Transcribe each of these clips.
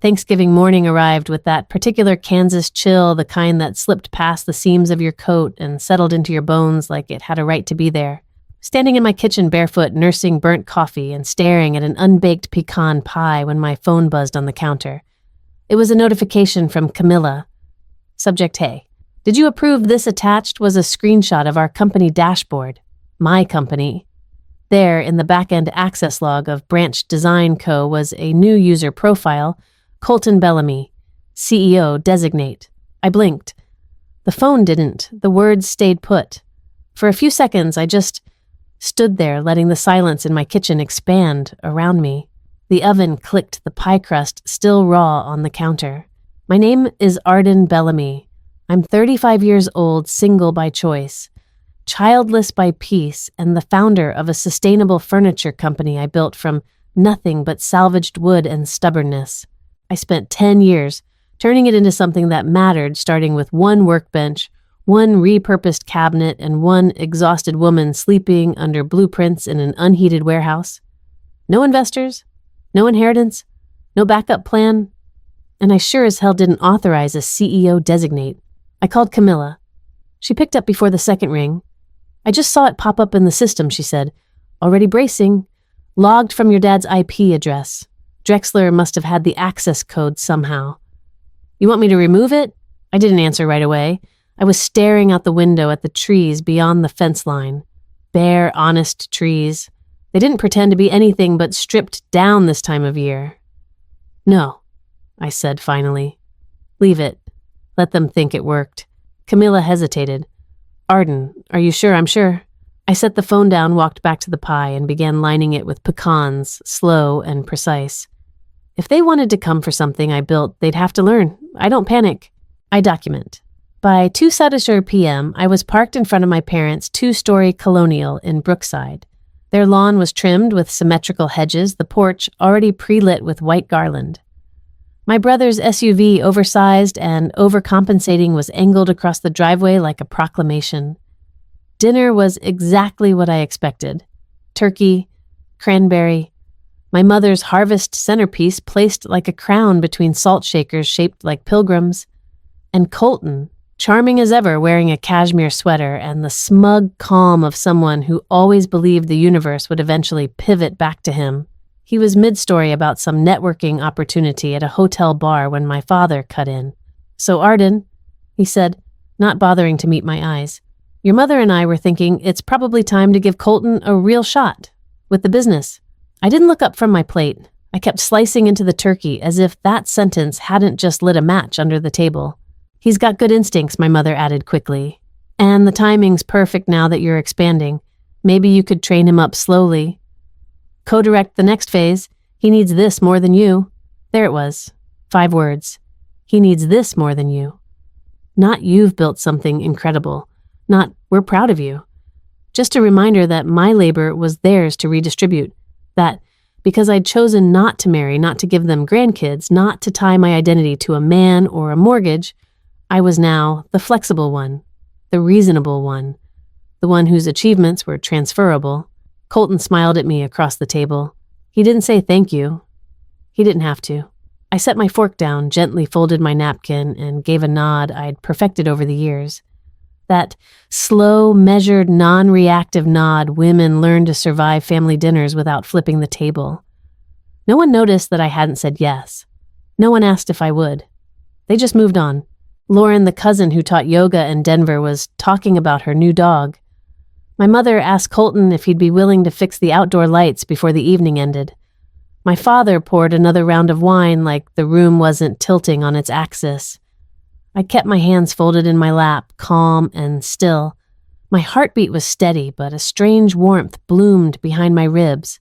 Thanksgiving morning arrived with that particular Kansas chill, the kind that slipped past the seams of your coat and settled into your bones like it had a right to be there. Standing in my kitchen barefoot, nursing burnt coffee and staring at an unbaked pecan pie when my phone buzzed on the counter. It was a notification from Camilla. Subject: Hey. Did you approve this? Attached was a screenshot of our company dashboard. My company. There, in the back-end access log of Branch Design Co. was a new user profile, Colton Bellamy, CEO designate. I blinked. The phone didn't. The words stayed put. For a few seconds, I just stood there, letting the silence in my kitchen expand around me. The oven clicked, the pie crust still raw on the counter. My name is Arden Bellamy. I'm 35 years old, single by choice, childless by peace, and the founder of a sustainable furniture company I built from nothing but salvaged wood and stubbornness. I spent 10 years turning it into something that mattered, starting with one workbench, one repurposed cabinet, and one exhausted woman sleeping under blueprints in an unheated warehouse. No investors, no inheritance, no backup plan, and I sure as hell didn't authorize a CEO designate. I called Camilla. She picked up before the second ring. I just saw it pop up in the system, she said. Already bracing. Logged from your dad's IP address. Drexler must have had the access code somehow. You want me to remove it? I didn't answer right away. I was staring out the window at the trees beyond the fence line. Bare, honest trees. They didn't pretend to be anything but stripped down this time of year. No, I said finally. Leave it. Let them think it worked. Camilla hesitated. Arden, are you sure? I'm sure. I set the phone down, walked back to the pie, and began lining it with pecans, slow and precise. If they wanted to come for something I built, they'd have to learn. I don't panic. I document. By 2:00 p.m., I was parked in front of my parents' 2-story colonial in Brookside. Their lawn was trimmed with symmetrical hedges, the porch already pre-lit with white garland. My brother's SUV, oversized and overcompensating, was angled across the driveway like a proclamation. Dinner was exactly what I expected. Turkey, cranberry, my mother's harvest centerpiece placed like a crown between salt shakers shaped like pilgrims, and Colton, charming as ever, wearing a cashmere sweater and the smug calm of someone who always believed the universe would eventually pivot back to him. He was mid-story about some networking opportunity at a hotel bar when my father cut in. So Arden, he said, not bothering to meet my eyes, your mother and I were thinking it's probably time to give Colton a real shot with the business. I didn't look up from my plate. I kept slicing into the turkey as if that sentence hadn't just lit a match under the table. He's got good instincts, my mother added quickly. And the timing's perfect now that you're expanding. Maybe you could train him up slowly. Co-direct the next phase. He needs this more than you. There it was. 5 words. He needs this more than you. Not you've built something incredible. Not we're proud of you. Just a reminder that my labor was theirs to redistribute. That because I'd chosen not to marry, not to give them grandkids, not to tie my identity to a man or a mortgage, I was now the flexible one, the reasonable one, the one whose achievements were transferable. Colton smiled at me across the table. He didn't say thank you. He didn't have to. I set my fork down, gently folded my napkin, and gave a nod I'd perfected over the years. That slow, measured, non-reactive nod women learn to survive family dinners without flipping the table. No one noticed that I hadn't said yes. No one asked if I would. They just moved on. Lauren, the cousin who taught yoga in Denver, was talking about her new dog. My mother asked Colton if he'd be willing to fix the outdoor lights before the evening ended. My father poured another round of wine like the room wasn't tilting on its axis. I kept my hands folded in my lap, calm and still. My heartbeat was steady, but a strange warmth bloomed behind my ribs.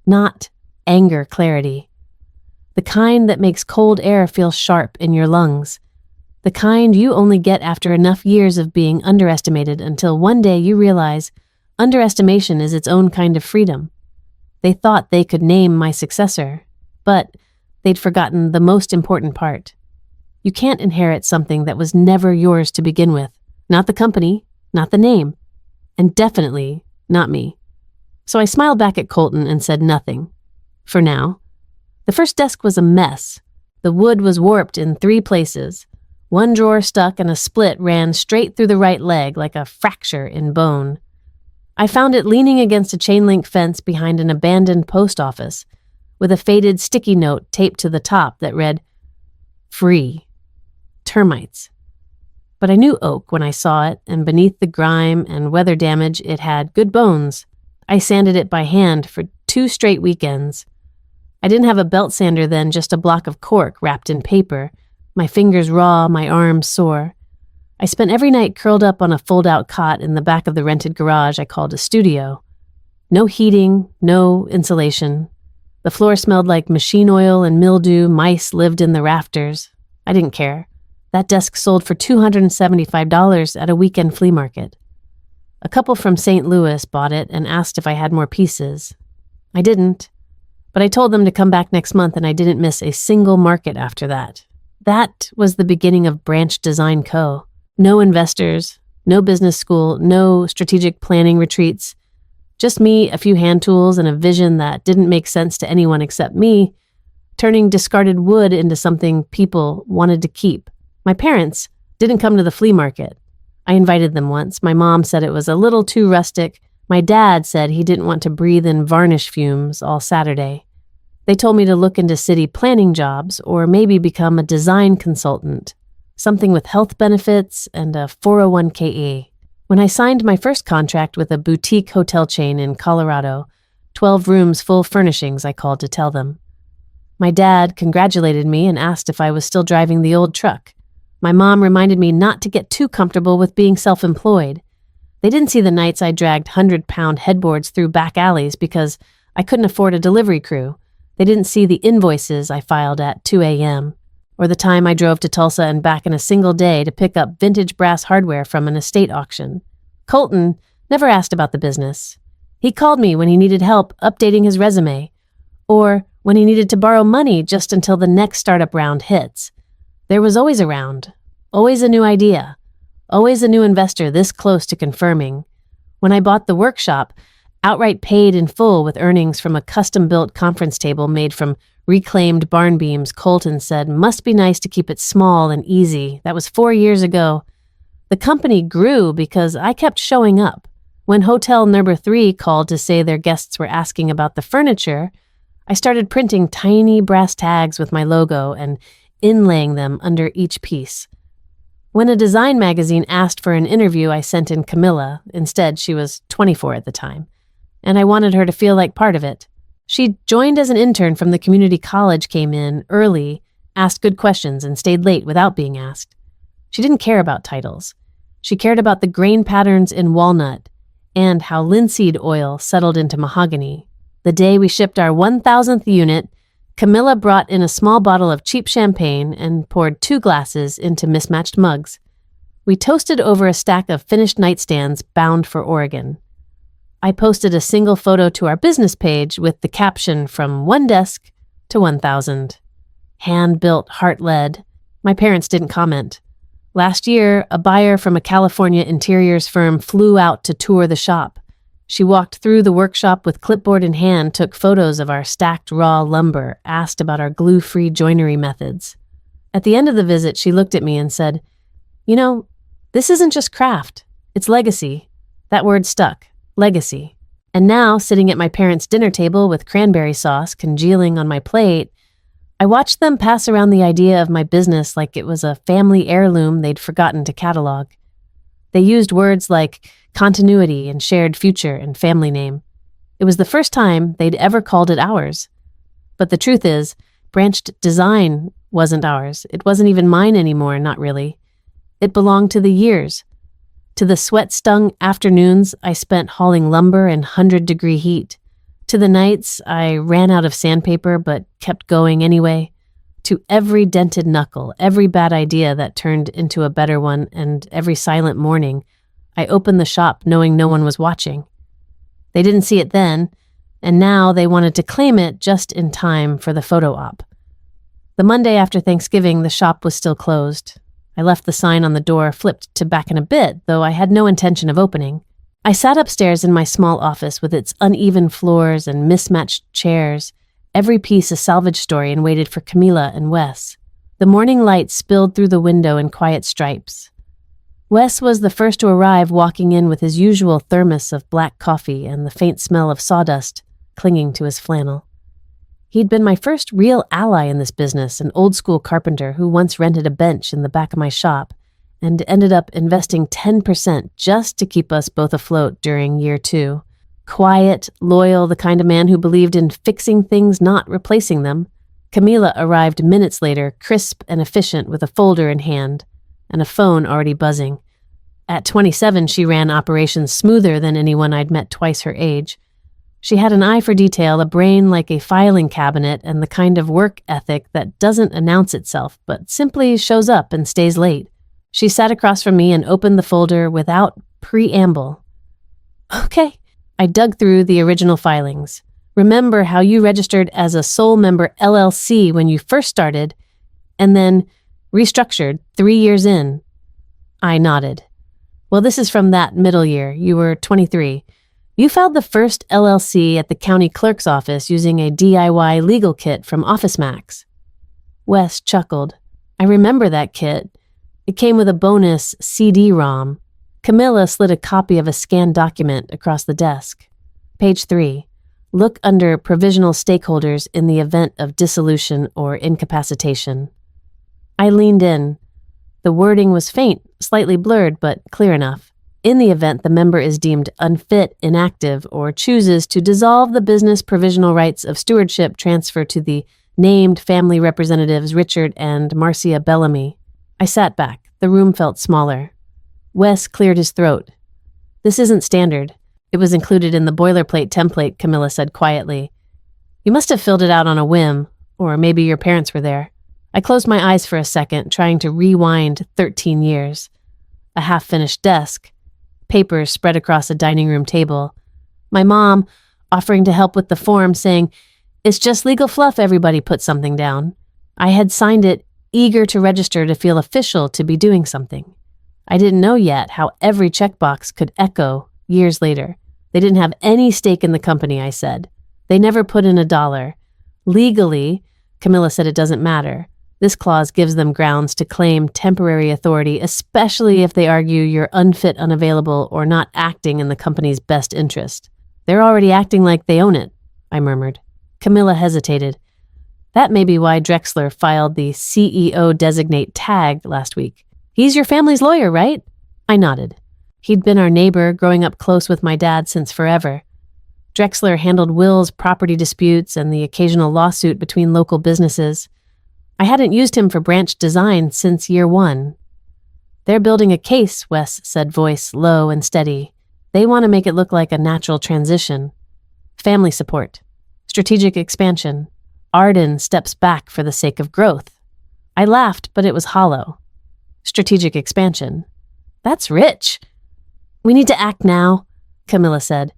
Not anger clarity. The kind that makes cold air feel sharp in your lungs. The kind you only get after enough years of being underestimated until one day you realize underestimation is its own kind of freedom. They thought they could name my successor, but they'd forgotten the most important part. You can't inherit something that was never yours to begin with. Not the company, not the name, and definitely not me. So I smiled back at Colton and said nothing. For now. The first desk was a mess. The wood was warped in 3 places. One drawer stuck and a split ran straight through the right leg like a fracture in bone. I found it leaning against a chain-link fence behind an abandoned post office, with a faded sticky note taped to the top that read, "Free. Termites." But I knew oak when I saw it, and beneath the grime and weather damage, it had good bones. I sanded it by hand for 2 straight weekends. I didn't have a belt sander then, just a block of cork wrapped in paper, my fingers raw, my arms sore. I spent every night curled up on a fold-out cot in the back of the rented garage I called a studio. No heating, no insulation. The floor smelled like machine oil and mildew. Mice lived in the rafters. I didn't care. That desk sold for $275 at a weekend flea market. A couple from St. Louis bought it and asked if I had more pieces. I didn't, but I told them to come back next month, and I didn't miss a single market after that. That was the beginning of Branch Design Co. No investors, no business school, no strategic planning retreats. Just me, a few hand tools, and a vision that didn't make sense to anyone except me, turning discarded wood into something people wanted to keep. My parents didn't come to the flea market. I invited them once. My mom said it was a little too rustic. My dad said he didn't want to breathe in varnish fumes all Saturday. They told me to look into city planning jobs or maybe become a design consultant, something with health benefits and a 401k. When I signed my first contract with a boutique hotel chain in Colorado, 12 rooms full furnishings, I called to tell them. My dad congratulated me and asked if I was still driving the old truck. My mom reminded me not to get too comfortable with being self-employed. They didn't see the nights I dragged 100-pound headboards through back alleys because I couldn't afford a delivery crew. They didn't see the invoices I filed at 2 a.m., or the time I drove to Tulsa and back in a single day to pick up vintage brass hardware from an estate auction. Colton never asked about the business. He called me when he needed help updating his resume, or when he needed to borrow money just until the next startup round hits. There was always a round, always a new idea, always a new investor this close to confirming. When I bought the workshop, outright paid in full with earnings from a custom-built conference table made from reclaimed barn beams, Colton said, "Must be nice to keep it small and easy." That was 4 years ago. The company grew because I kept showing up. When Hotel Number 3 called to say their guests were asking about the furniture, I started printing tiny brass tags with my logo and inlaying them under each piece. When a design magazine asked for an interview, I sent in Camilla. Instead, she was 24 at the time, and I wanted her to feel like part of it. She joined as an intern from the community college, came in early, asked good questions, and stayed late without being asked. She didn't care about titles. She cared about the grain patterns in walnut and how linseed oil settled into mahogany. The day we shipped our 1,000th unit, Camilla brought in a small bottle of cheap champagne and poured 2 glasses into mismatched mugs. We toasted over a stack of finished nightstands bound for Oregon. I posted a single photo to our business page with the caption "From 1 desk to 1,000. Hand-built heart lead." My parents didn't comment. Last year, a buyer from a California interiors firm flew out to tour the shop. She walked through the workshop with clipboard in hand, took photos of our stacked raw lumber, asked about our glue-free joinery methods. At the end of the visit, she looked at me and said, "You know, this isn't just craft, it's legacy." That word stuck. Legacy. And now, sitting at my parents' dinner table with cranberry sauce congealing on my plate, I watched them pass around the idea of my business like it was a family heirloom they'd forgotten to catalog. They used words like continuity and shared future and family name. It was the first time they'd ever called it ours. But the truth is, Branched Design wasn't ours. It wasn't even mine anymore, not really. It belonged to the years. To the sweat-stung afternoons I spent hauling lumber in 100-degree heat. To the nights I ran out of sandpaper but kept going anyway. To every dented knuckle, every bad idea that turned into a better one, and every silent morning, I opened the shop knowing no one was watching. They didn't see it then, and now they wanted to claim it just in time for the photo op. The Monday after Thanksgiving, the shop was still closed. I left the sign on the door flipped to back in a bit, though I had no intention of opening. I sat upstairs in my small office with its uneven floors and mismatched chairs, every piece a salvage story, and waited for Camila and Wes. The morning light spilled through the window in quiet stripes. Wes was the first to arrive, walking in with his usual thermos of black coffee and the faint smell of sawdust clinging to his flannel. He'd been my first real ally in this business, an old-school carpenter who once rented a bench in the back of my shop and ended up investing 10% just to keep us both afloat during year 2. Quiet, loyal, the kind of man who believed in fixing things, not replacing them. Camila arrived minutes later, crisp and efficient, with a folder in hand and a phone already buzzing. At 27, she ran operations smoother than anyone I'd met twice her age. She had an eye for detail, a brain like a filing cabinet, and the kind of work ethic that doesn't announce itself, but simply shows up and stays late. She sat across from me and opened the folder without preamble. Okay. I dug through the original filings. Remember how you registered as a sole member LLC when you first started, and then restructured 3 years in? I nodded. Well, this is from that middle year. You were 23. You filed the first LLC at the county clerk's office using a DIY legal kit from OfficeMax. Wes chuckled. I remember that kit. It came with a bonus CD-ROM. Camila slid a copy of a scanned document across the desk. Page 3. Look under provisional stakeholders in the event of dissolution or incapacitation. I leaned in. The wording was faint, slightly blurred, but clear enough. In the event the member is deemed unfit, inactive, or chooses to dissolve the business, provisional rights of stewardship transfer to the named family representatives Richard and Marcia Bellamy. I sat back. The room felt smaller. Wes cleared his throat. This isn't standard. It was included in the boilerplate template, Camila said quietly. You must have filled it out on a whim, or maybe your parents were there. I closed my eyes for a second, trying to rewind 13 years. A half-finished desk. Papers spread across a dining room table. My mom offering to help with the form, saying, "It's just legal fluff, everybody put something down." I had signed it, eager to register, to feel official, to be doing something. I didn't know yet how every checkbox could echo years later. They didn't have any stake in the company, I said. They never put in $1. Legally, Camila said, it doesn't matter. This clause gives them grounds to claim temporary authority, especially if they argue you're unfit, unavailable, or not acting in the company's best interest. They're already acting like they own it, I murmured. Camila hesitated. That may be why Drexler filed the CEO designate tag last week. He's your family's lawyer, right? I nodded. He'd been our neighbor, growing up close with my dad since forever. Drexler handled wills, property disputes, and the occasional lawsuit between local businesses. I hadn't used him for branch design since year 1. They're building a case, Wes said, voice low and steady. They want to make it look like a natural transition. Family support. Strategic expansion. Arden steps back for the sake of growth. I laughed, but it was hollow. Strategic expansion. That's rich. We need to act now, Camila said,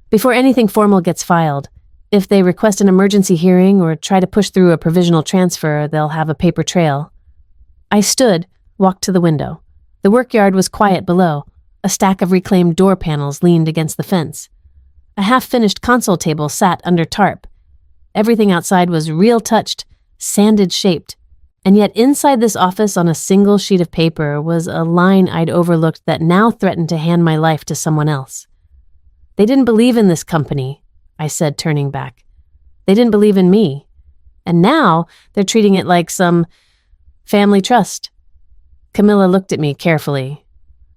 before anything formal gets filed. If they request an emergency hearing or try to push through a provisional transfer, they'll have a paper trail. I stood, walked to the window. The workyard was quiet below. A stack of reclaimed door panels leaned against the fence. A half-finished console table sat under tarp. Everything outside was real-touched, sanded-shaped. And yet inside this office on a single sheet of paper was a line I'd overlooked that now threatened to hand my life to someone else. They didn't believe in this company, I said, turning back. They didn't believe in me. And now they're treating it like some family trust. Camila looked at me carefully.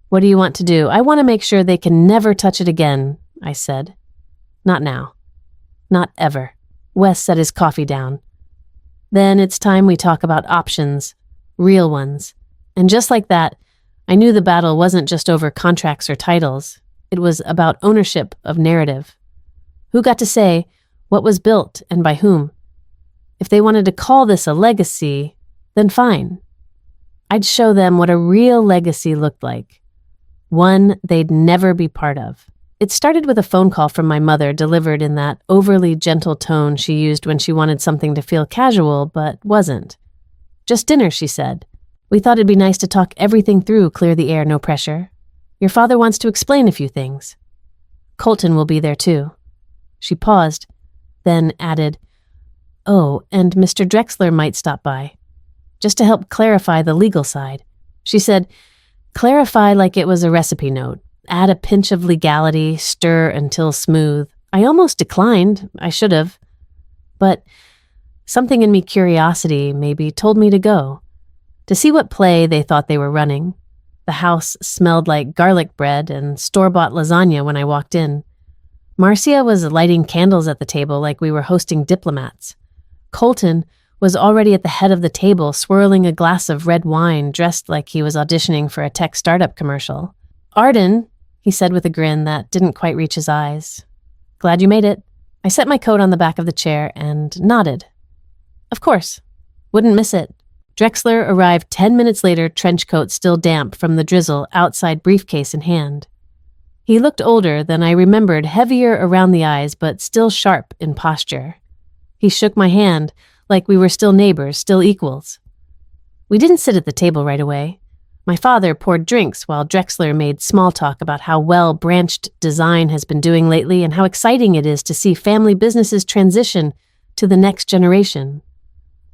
What do you want to do? I want to make sure they can never touch it again, I said. Not now. Not ever. Wes set his coffee down. Then it's time we talk about options, real ones. And just like that, I knew the battle wasn't just over contracts or titles. It was about ownership of narrative. Who got to say what was built and by whom? If they wanted to call this a legacy, then fine. I'd show them what a real legacy looked like. One they'd never be part of. It started with a phone call from my mother, delivered in that overly gentle tone she used when she wanted something to feel casual, but wasn't. Just dinner, she said. We thought it'd be nice to talk everything through, clear the air, no pressure. Your father wants to explain a few things. Colton will be there too. She paused, then added, Oh, and Mr. Drexler might stop by, just to help clarify the legal side. She said, clarify like it was a recipe note. Add a pinch of legality, stir until smooth. I almost declined. I should have. But something in me, curiosity, maybe, told me to go. To see what play they thought they were running. The house smelled like garlic bread and store-bought lasagna when I walked in. Marcia was lighting candles at the table like we were hosting diplomats. Colton was already at the head of the table, swirling a glass of red wine, dressed like he was auditioning for a tech startup commercial. Arden, he said with a grin that didn't quite reach his eyes. Glad you made it. I set my coat on the back of the chair and nodded. Of course. Wouldn't miss it. Drexler arrived 10 minutes later, trench coat still damp from the drizzle, outside briefcase in hand. He looked older than I remembered, heavier around the eyes, but still sharp in posture. He shook my hand, like we were still neighbors, still equals. We didn't sit at the table right away. My father poured drinks while Drexler made small talk about how well branched design has been doing lately and how exciting it is to see family businesses transition to the next generation.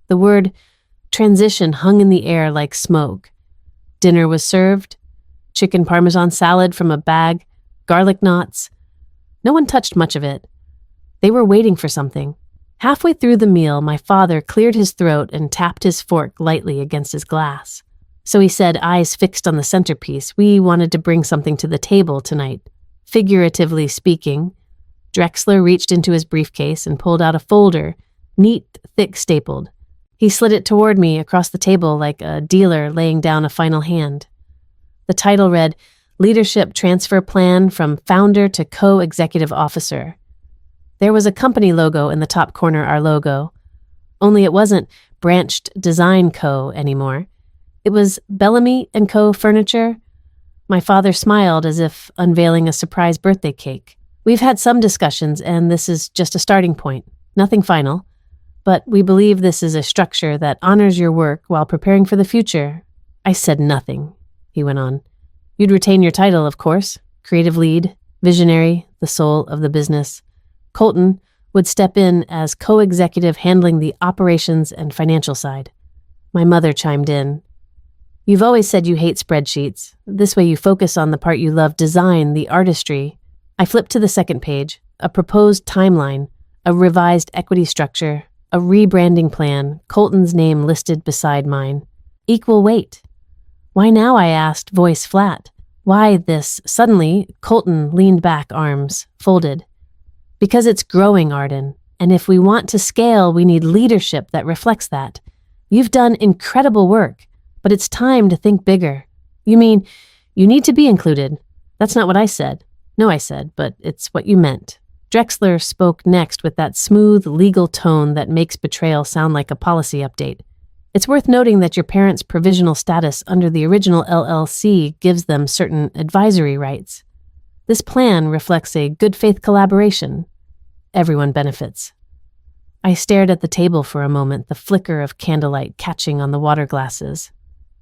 The word transition hung in the air like smoke. Dinner was served. Chicken parmesan salad from a bag, garlic knots. No one touched much of it. They were waiting for something. Halfway through the meal, my father cleared his throat and tapped his fork lightly against his glass. So he said, eyes fixed on the centerpiece, we wanted to bring something to the table tonight. Figuratively speaking, Drexler reached into his briefcase and pulled out a folder, neat, thick stapled. He slid it toward me across the table like a dealer laying down a final hand. The title read, Leadership Transfer Plan from Founder to Co-Executive Officer. There was a company logo in the top corner, our logo. Only it wasn't Branched Design Co. anymore. It was Bellamy & Co. Furniture. My father smiled as if unveiling a surprise birthday cake. We've had some discussions, and this is just a starting point. Nothing final. But we believe this is a structure that honors your work while preparing for the future. I said nothing, he went on. You'd retain your title, of course. Creative lead, visionary, the soul of the business. Colton would step in as co-executive handling the operations and financial side. My mother chimed in. You've always said you hate spreadsheets. This way you focus on the part you love, design, the artistry. I flipped to the second page, a proposed timeline, a revised equity structure, a rebranding plan, Colton's name listed beside mine. Equal weight. Why now, I asked, voice flat. Why this? Suddenly, Colton leaned back, arms folded. Because it's growing, Arden, and if we want to scale, we need leadership that reflects that. You've done incredible work, but it's time to think bigger. You mean, you need to be included. That's not what I said. No, I said, but it's what you meant. Drexler spoke next with that smooth, legal tone that makes Betrayal sound like a policy update. It's worth noting that your parents' provisional status under the original LLC gives them certain advisory rights. This plan reflects a good faith collaboration. Everyone benefits. I stared at the table for a moment, the flicker of candlelight catching on the water glasses.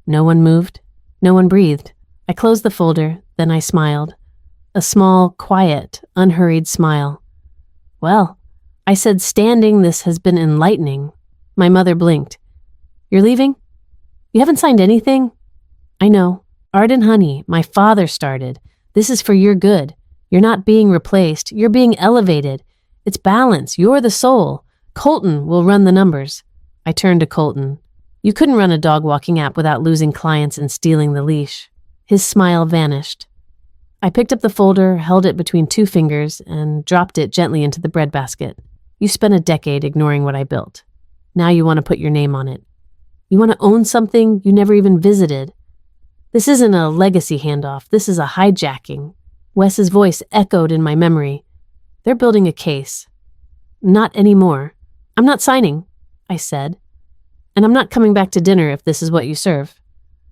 No one moved. No one breathed. I closed the folder, then I smiled. A small, quiet, unhurried smile. Well, I said, standing, this has been enlightening. My mother blinked. You're leaving? You haven't signed anything? I know. Arden honey, my father started. This is for your good. You're not being replaced. You're being elevated. It's balance. You're the soul. Colton will run the numbers. I turned to Colton. You couldn't run a dog walking app without losing clients and stealing the leash. His smile vanished. I picked up the folder, held it between two fingers, and dropped it gently into the breadbasket. You spent a decade ignoring what I built. Now you want to put your name on it. You want to own something you never even visited. This isn't a legacy handoff. This is a hijacking. Wes's voice echoed in my memory. They're building a case. Not anymore. I'm not signing, I said. And I'm not coming back to dinner if this is what you serve.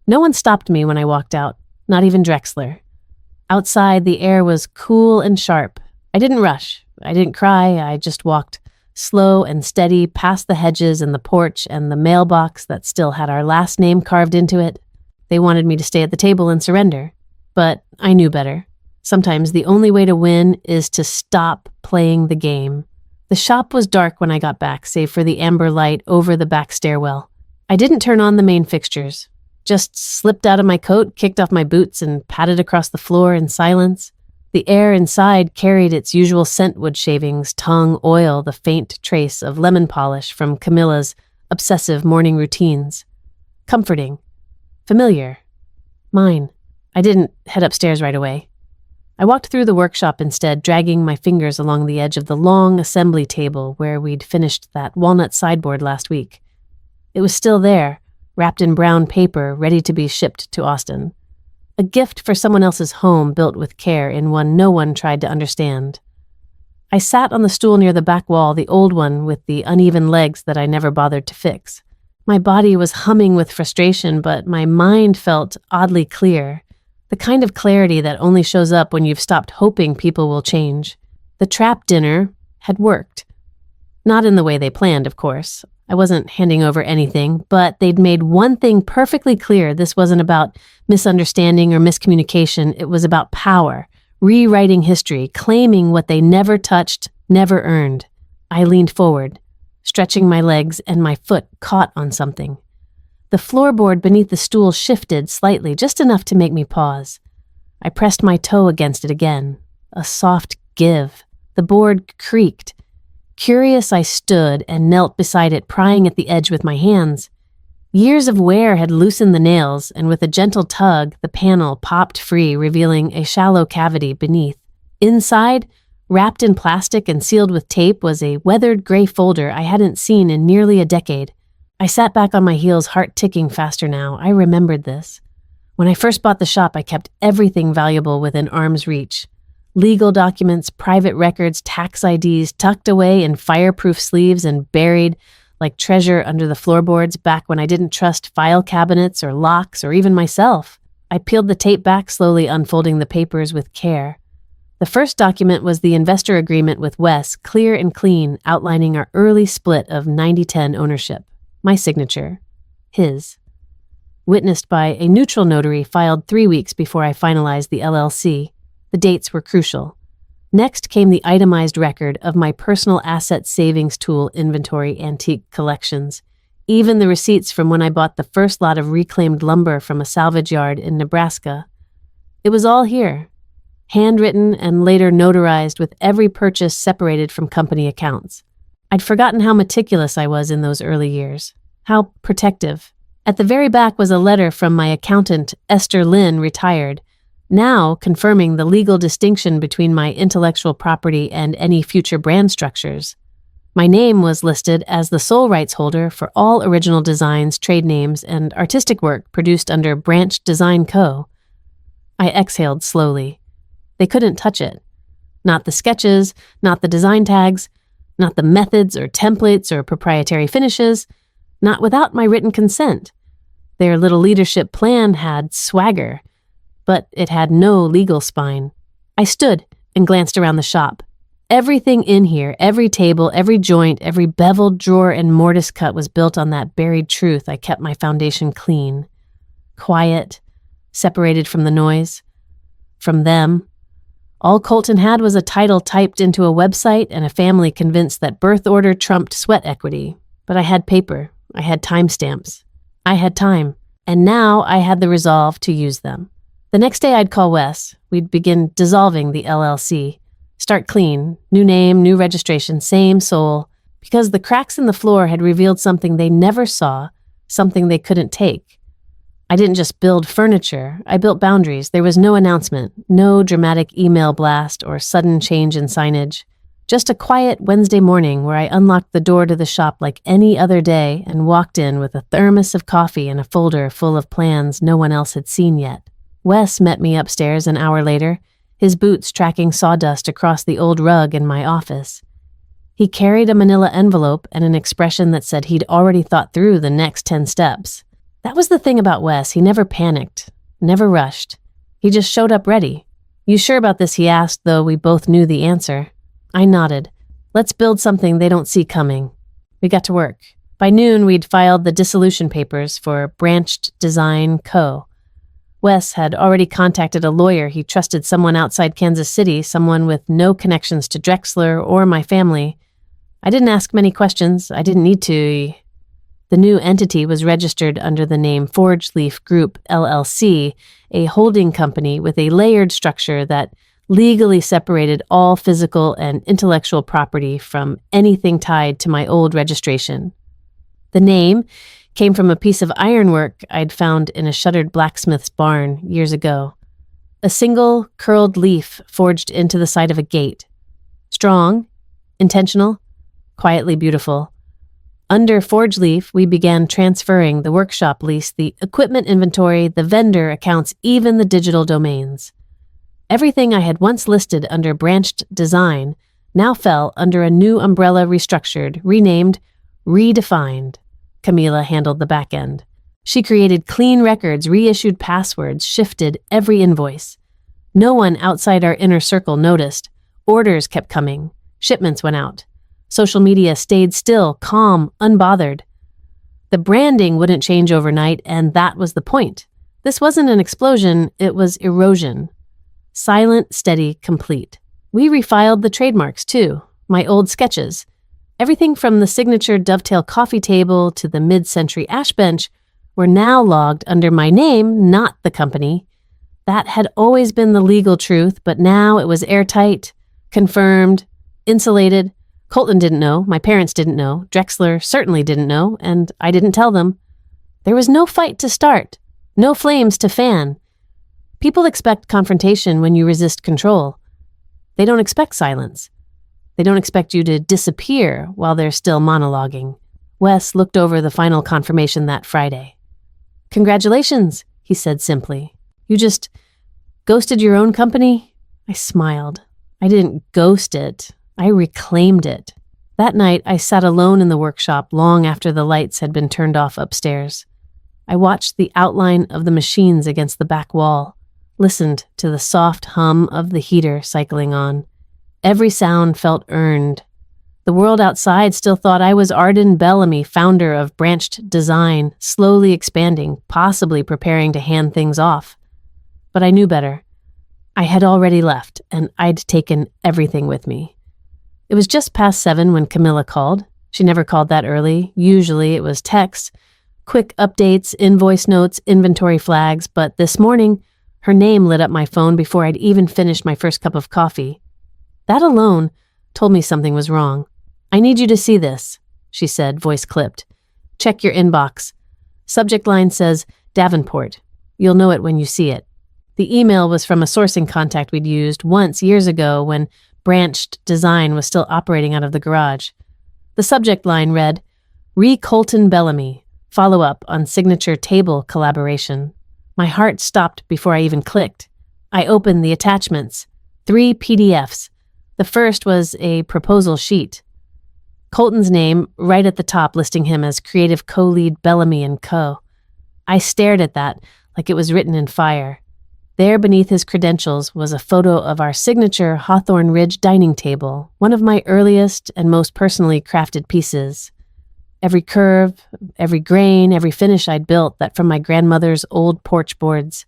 No one stopped me when I walked out, not even Drexler. Outside, the air was cool and sharp. I didn't rush. I didn't cry. I just walked slow and steady past the hedges and the porch and the mailbox that still had our last name carved into it. They wanted me to stay at the table and surrender. But I knew better. Sometimes the only way to win is to stop playing the game. The shop was dark when I got back, save for the amber light over the back stairwell. I didn't turn on the main fixtures. Just slipped out of my coat, kicked off my boots, and padded across the floor in silence. The air inside carried its usual scentwood shavings, tongue, oil, the faint trace of lemon polish from Camilla's obsessive morning routines. Comforting. Familiar. Mine. I didn't head upstairs right away. I walked through the workshop instead, dragging my fingers along the edge of the long assembly table where we'd finished that walnut sideboard last week. It was still there, wrapped in brown paper, ready to be shipped to Austin. A gift for someone else's home built with care in one no one tried to understand. I sat on the stool near the back wall, the old one with the uneven legs that I never bothered to fix. My body was humming with frustration, but my mind felt oddly clear. The kind of clarity that only shows up when you've stopped hoping people will change. The trap dinner had worked. Not in the way they planned, of course. I wasn't handing over anything, but they'd made one thing perfectly clear. This wasn't about misunderstanding or miscommunication. It was about power, rewriting history, claiming what they never touched, never earned. I leaned forward, stretching my legs, and my foot caught on something. The floorboard beneath the stool shifted slightly, just enough to make me pause. I pressed my toe against it again. A soft give. The board creaked. Curious, I stood and knelt beside it, prying at the edge with my hands. Years of wear had loosened the nails, and with a gentle tug, the panel popped free, revealing a shallow cavity beneath. Inside, wrapped in plastic and sealed with tape, was a weathered gray folder I hadn't seen in nearly a decade. I sat back on my heels, heart ticking faster now. I remembered this. When I first bought the shop, I kept everything valuable within arm's reach. Legal documents, private records, tax IDs tucked away in fireproof sleeves and buried like treasure under the floorboards back when I didn't trust file cabinets or locks or even myself. I peeled the tape back, slowly unfolding the papers with care. The first document was the investor agreement with Wes, clear and clean, outlining our early split of 90-10 ownership. My signature. His. Witnessed by a neutral notary filed 3 weeks before I finalized the LLC. The dates were crucial. Next came the itemized record of my personal asset savings tool inventory antique collections, even the receipts from when I bought the first lot of reclaimed lumber from a salvage yard in Nebraska. It was all here, handwritten and later notarized with every purchase separated from company accounts. I'd forgotten how meticulous I was in those early years, how protective. At the very back was a letter from my accountant, Esther Lynn, retired, now confirming the legal distinction between my intellectual property and any future brand structures. My name was listed as the sole rights holder for all original designs, trade names, and artistic work produced under Branch Design Co. I exhaled slowly. They couldn't touch it. Not the sketches, not the design tags, not the methods or templates or proprietary finishes, not without my written consent. Their little leadership plan had swagger, but it had no legal spine. I stood and glanced around the shop. Everything in here, every table, every joint, every beveled drawer and mortise cut was built on that buried truth. I kept my foundation clean, quiet, separated from the noise, from them. All Colton had was a title typed into a website and a family convinced that birth order trumped sweat equity. But I had paper. I had timestamps. I had time. And now I had the resolve to use them. The next day I'd call Wes. We'd begin dissolving the LLC. Start clean. New name, new registration, same soul. Because the cracks in the floor had revealed something they never saw, something they couldn't take. I didn't just build furniture, I built boundaries. There was no announcement, no dramatic email blast or sudden change in signage. Just a quiet Wednesday morning where I unlocked the door to the shop like any other day and walked in with a thermos of coffee and a folder full of plans no one else had seen yet. Wes met me upstairs an hour later, his boots tracking sawdust across the old rug in my office. He carried a manila envelope and an expression that said he'd already thought through the next 10 steps. That was the thing about Wes. He never panicked, never rushed. He just showed up ready. "You sure about this?" he asked, though we both knew the answer. I nodded. Let's build something they don't see coming. We got to work. By noon, we'd filed the dissolution papers for Branch Design Co. Wes had already contacted a lawyer. He trusted someone outside Kansas City, someone with no connections to Drexler or my family. I didn't ask many questions. I didn't need to. The new entity was registered under the name Forge Leaf Group, LLC, a holding company with a layered structure that legally separated all physical and intellectual property from anything tied to my old registration. The name came from a piece of ironwork I'd found in a shuttered blacksmith's barn years ago. A single curled leaf forged into the side of a gate. Strong, intentional, quietly beautiful. Under Forge Leaf, we began transferring the workshop lease, the equipment inventory, the vendor accounts, even the digital domains. Everything I had once listed under Branched Design now fell under a new umbrella restructured, renamed, redefined. Camila handled the back end. She created clean records, reissued passwords, shifted every invoice. No one outside our inner circle noticed. Orders kept coming. Shipments went out. Social media stayed still, calm, unbothered. The branding wouldn't change overnight, and that was the point. This wasn't an explosion, it was erosion. Silent, steady, complete. We refiled the trademarks, too. My old sketches. Everything from the signature dovetail coffee table to the mid-century ash bench were now logged under my name, not the company. That had always been the legal truth, but now it was airtight, confirmed, insulated. Colton didn't know, my parents didn't know, Drexler certainly didn't know, and I didn't tell them. There was no fight to start, no flames to fan. People expect confrontation when you resist control. They don't expect silence. They don't expect you to disappear while they're still monologuing. Wes looked over the final confirmation that Friday. "Congratulations," he said simply. "You just ghosted your own company?" I smiled. I didn't ghost it. I reclaimed it. That night, I sat alone in the workshop long after the lights had been turned off upstairs. I watched the outline of the machines against the back wall, listened to the soft hum of the heater cycling on. Every sound felt earned. The world outside still thought I was Arden Bellamy, founder of Branched Design, slowly expanding, possibly preparing to hand things off. But I knew better. I had already left, and I'd taken everything with me. It was just past 7 when Camila called. She never called that early. Usually it was texts, quick updates, invoice notes, inventory flags, but this morning, her name lit up my phone before I'd even finished my first cup of coffee. That alone told me something was wrong. "I need you to see this," she said, voice clipped. "Check your inbox. Subject line says Davenport. You'll know it when you see it." The email was from a sourcing contact we'd used once years ago when Branched Design was still operating out of the garage. The subject line read, "Re-Colton Bellamy, follow-up on signature table collaboration." My heart stopped before I even clicked. I opened the attachments. 3 PDFs. The first was a proposal sheet. Colton's name right at the top, listing him as creative co-lead Bellamy & Co. I stared at that like it was written in fire. There beneath his credentials was a photo of our signature Hawthorne Ridge dining table, one of my earliest and most personally crafted pieces. Every curve, every grain, every finish I'd built that from my grandmother's old porch boards.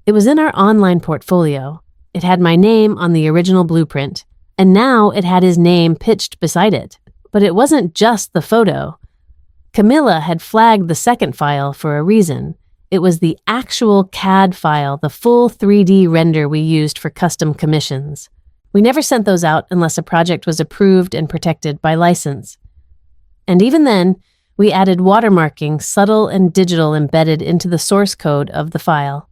It was in our online portfolio. It had my name on the original blueprint, and now it had his name pitched beside it. But it wasn't just the photo. Camila had flagged the second file for a reason. It was the actual CAD file, the full 3D render we used for custom commissions. We never sent those out unless a project was approved and protected by license. And even then, we added watermarking, subtle and digital, embedded into the source code of the file.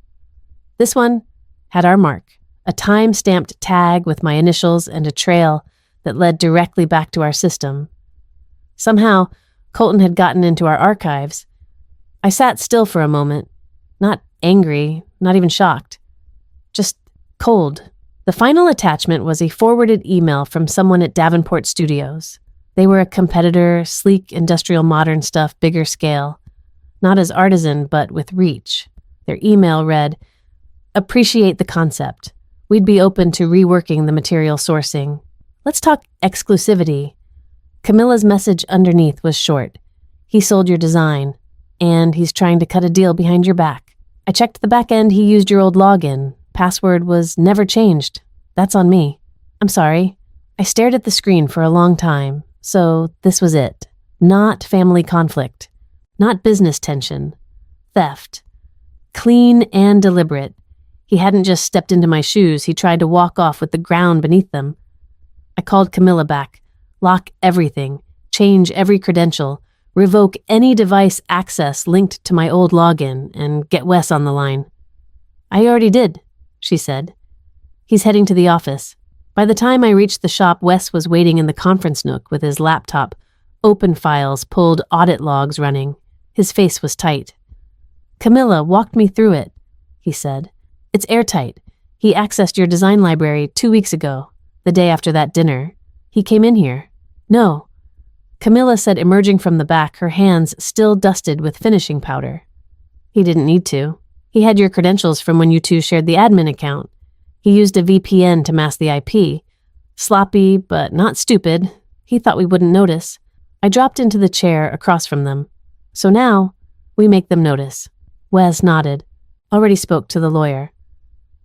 This one had our mark, a time-stamped tag with my initials and a trail that led directly back to our system. Somehow, Colton had gotten into our archives. I sat still for a moment, not angry, not even shocked, just cold. The final attachment was a forwarded email from someone at Davenport Studios. They were a competitor, sleek, industrial modern stuff, bigger scale. Not as artisan, but with reach. Their email read, "Appreciate the concept. We'd be open to reworking the material sourcing. Let's talk exclusivity." Camilla's message underneath was short. "He sold your design, and he's trying to cut a deal behind your back. I checked the back end, he used your old login. Password was never changed. That's on me. I'm sorry." I stared at the screen for a long time. So this was it. Not family conflict. Not business tension. Theft. Clean and deliberate. He hadn't just stepped into my shoes, he tried to walk off with the ground beneath them. I called Camilla back. Lock everything. Change every credential. Revoke any device access linked to my old login, and get Wes on the line. I already did, she said. He's heading to the office. By the time I reached the shop, Wes was waiting in the conference nook with his laptop, open files, pulled audit logs running. His face was tight. Camilla walked me through it, he said. It's airtight. He accessed your design library 2 weeks ago, the day after that dinner. He came in here. No. Camilla said, emerging from the back, her hands still dusted with finishing powder. He didn't need to. He had your credentials from when you two shared the admin account. He used a VPN to mask the IP. Sloppy, but not stupid. He thought we wouldn't notice. I dropped into the chair across from them. So now, we make them notice. Wes nodded. Already spoke to the lawyer.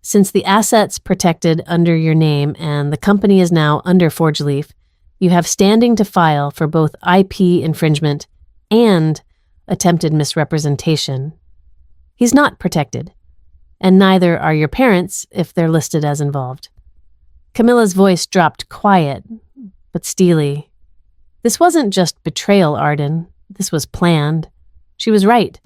Since the asset's protected under your name and the company is now under Forge Leaf, you have standing to file for both IP infringement and attempted misrepresentation. He's not protected, and neither are your parents if they're listed as involved. Camilla's voice dropped quiet, but steely. This wasn't just betrayal, Arden. This was planned. She was right.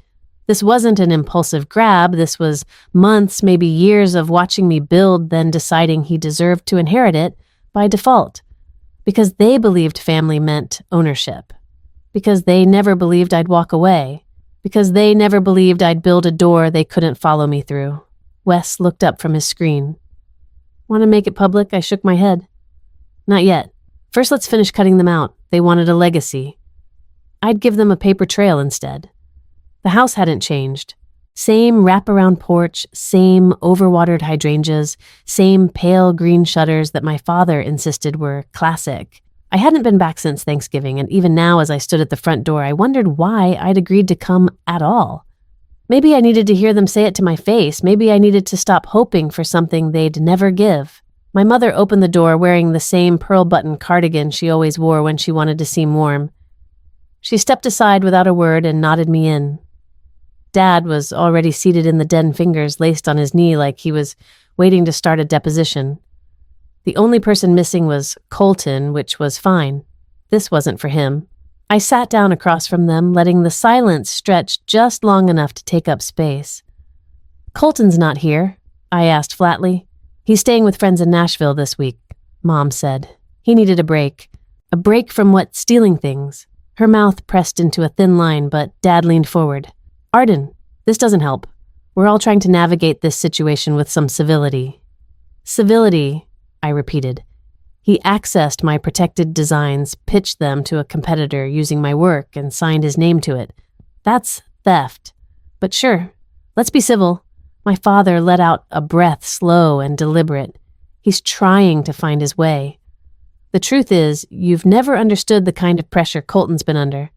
This wasn't an impulsive grab. This was months, maybe years of watching me build, then deciding he deserved to inherit it by default. Because they believed family meant ownership. Because they never believed I'd walk away. Because they never believed I'd build a door they couldn't follow me through. Wes looked up from his screen. Want to make it public? I shook my head. Not yet. First, let's finish cutting them out. They wanted a legacy. I'd give them a paper trail instead. The house hadn't changed. Same wraparound porch, same overwatered hydrangeas, same pale green shutters that my father insisted were classic. I hadn't been back since Thanksgiving, and even now as I stood at the front door, I wondered why I'd agreed to come at all. Maybe I needed to hear them say it to my face. Maybe I needed to stop hoping for something they'd never give. My mother opened the door wearing the same pearl-button cardigan she always wore when she wanted to seem warm. She stepped aside without a word and nodded me in. Dad was already seated in the den, fingers laced on his knee like he was waiting to start a deposition. The only person missing was Colton, which was fine. This wasn't for him. I sat down across from them, letting the silence stretch just long enough to take up space. Colton's not here, I asked flatly. He's staying with friends in Nashville this week, Mom said. He needed a break from what, stealing things. Her mouth pressed into a thin line, but Dad leaned forward. Arden, this doesn't help. We're all trying to navigate this situation with some civility. Civility, I repeated. He accessed my protected designs, pitched them to a competitor using my work, and signed his name to it. That's theft. But sure, let's be civil. My father let out a breath, slow and deliberate. He's trying to find his way. The truth is, you've never understood the kind of pressure Colton's been under.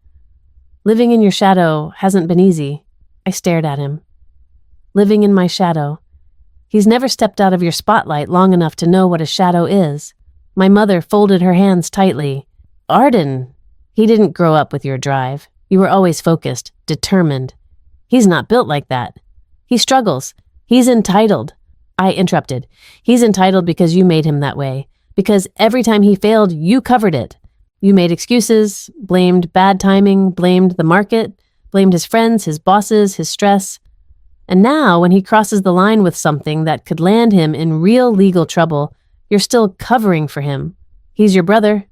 Living in your shadow hasn't been easy. I stared at him. Living in my shadow. He's never stepped out of your spotlight long enough to know what a shadow is. My mother folded her hands tightly. Arden, he didn't grow up with your drive. You were always focused, determined. He's not built like that. He struggles. He's entitled. I interrupted. He's entitled because you made him that way. Because every time he failed, you covered it. You made excuses, blamed bad timing, blamed the market, blamed his friends, his bosses, his stress. And now, when he crosses the line with something that could land him in real legal trouble, you're still covering for him. He's your brother,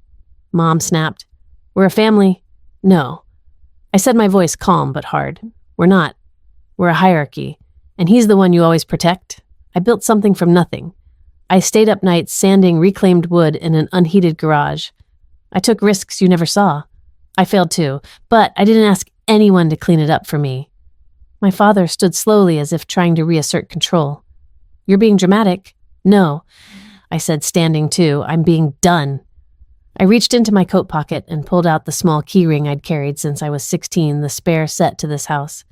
Mom snapped. We're a family. No. I said, my voice calm but hard. We're not. We're a hierarchy. And he's the one you always protect. I built something from nothing. I stayed up nights sanding reclaimed wood in an unheated garage. I took risks you never saw. I failed too, but I didn't ask anyone to clean it up for me. My father stood slowly as if trying to reassert control. You're being dramatic. No, I said, standing too. I'm being done. I reached into my coat pocket and pulled out the small key ring I'd carried since I was 16, the spare set to this house.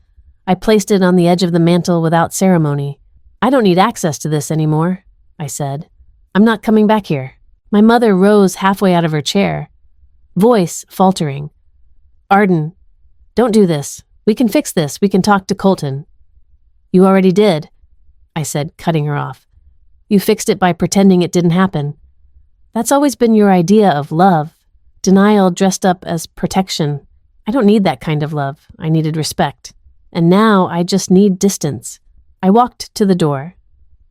I placed it on the edge of the mantel without ceremony. I don't need access to this anymore, I said. I'm not coming back here. My mother rose halfway out of her chair. Voice faltering. Arden, don't do this. We can fix this. We can talk to Colton. You already did, I said, cutting her off. You fixed it by pretending it didn't happen. That's always been your idea of love. Denial dressed up as protection. I don't need that kind of love. I needed respect. And now I just need distance. I walked to the door.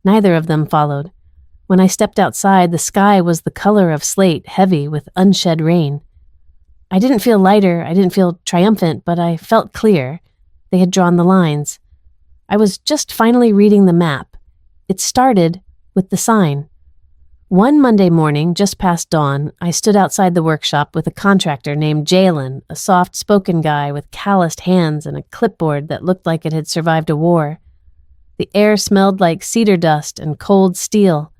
Neither of them followed. When I stepped outside, the sky was the color of slate, heavy with unshed rain. I didn't feel lighter, I didn't feel triumphant, but I felt clear. They had drawn the lines. I was just finally reading the map. It started with the sign. One Monday morning, just past dawn, I stood outside the workshop with a contractor named Jalen, a soft-spoken guy with calloused hands and a clipboard that looked like it had survived a war. The air smelled like cedar dust and cold steel.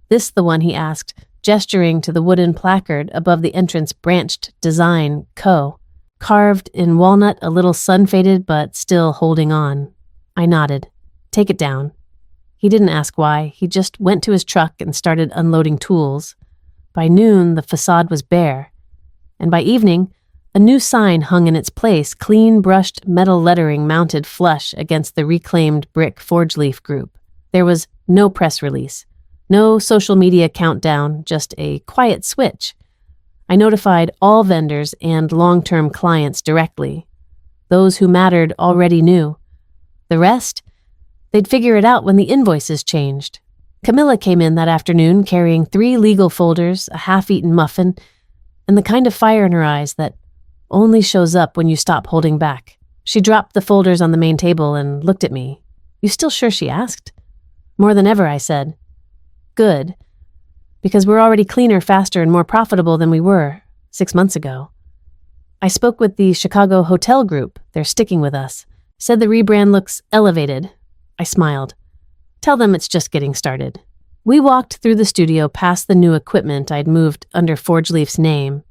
This the one he asked, gesturing to the wooden placard above the entrance branched Design Co. Carved in walnut, a little sun-faded but still holding on. I nodded. Take it down. He didn't ask why. He just went to his truck and started unloading tools. By noon, the facade was bare. And by evening, a new sign hung in its place, clean brushed metal lettering mounted flush against the reclaimed brick Forge Leaf group. There was no press release. No social media countdown, just a quiet switch. I notified all vendors and long-term clients directly. Those who mattered already knew. The rest? They'd figure it out when the invoices changed. Camilla came in that afternoon carrying 3 legal folders, a half-eaten muffin, and the kind of fire in her eyes that only shows up when you stop holding back. She dropped the folders on the main table and looked at me. You still sure, she asked? More than ever, I said. Good. Because we're already cleaner, faster, and more profitable than we were 6 months ago. I spoke with the Chicago Hotel Group. They're sticking with us. Said the rebrand looks elevated. I smiled. Tell them it's just getting started. We walked through the studio past the new equipment I'd moved under Forge Leaf's name.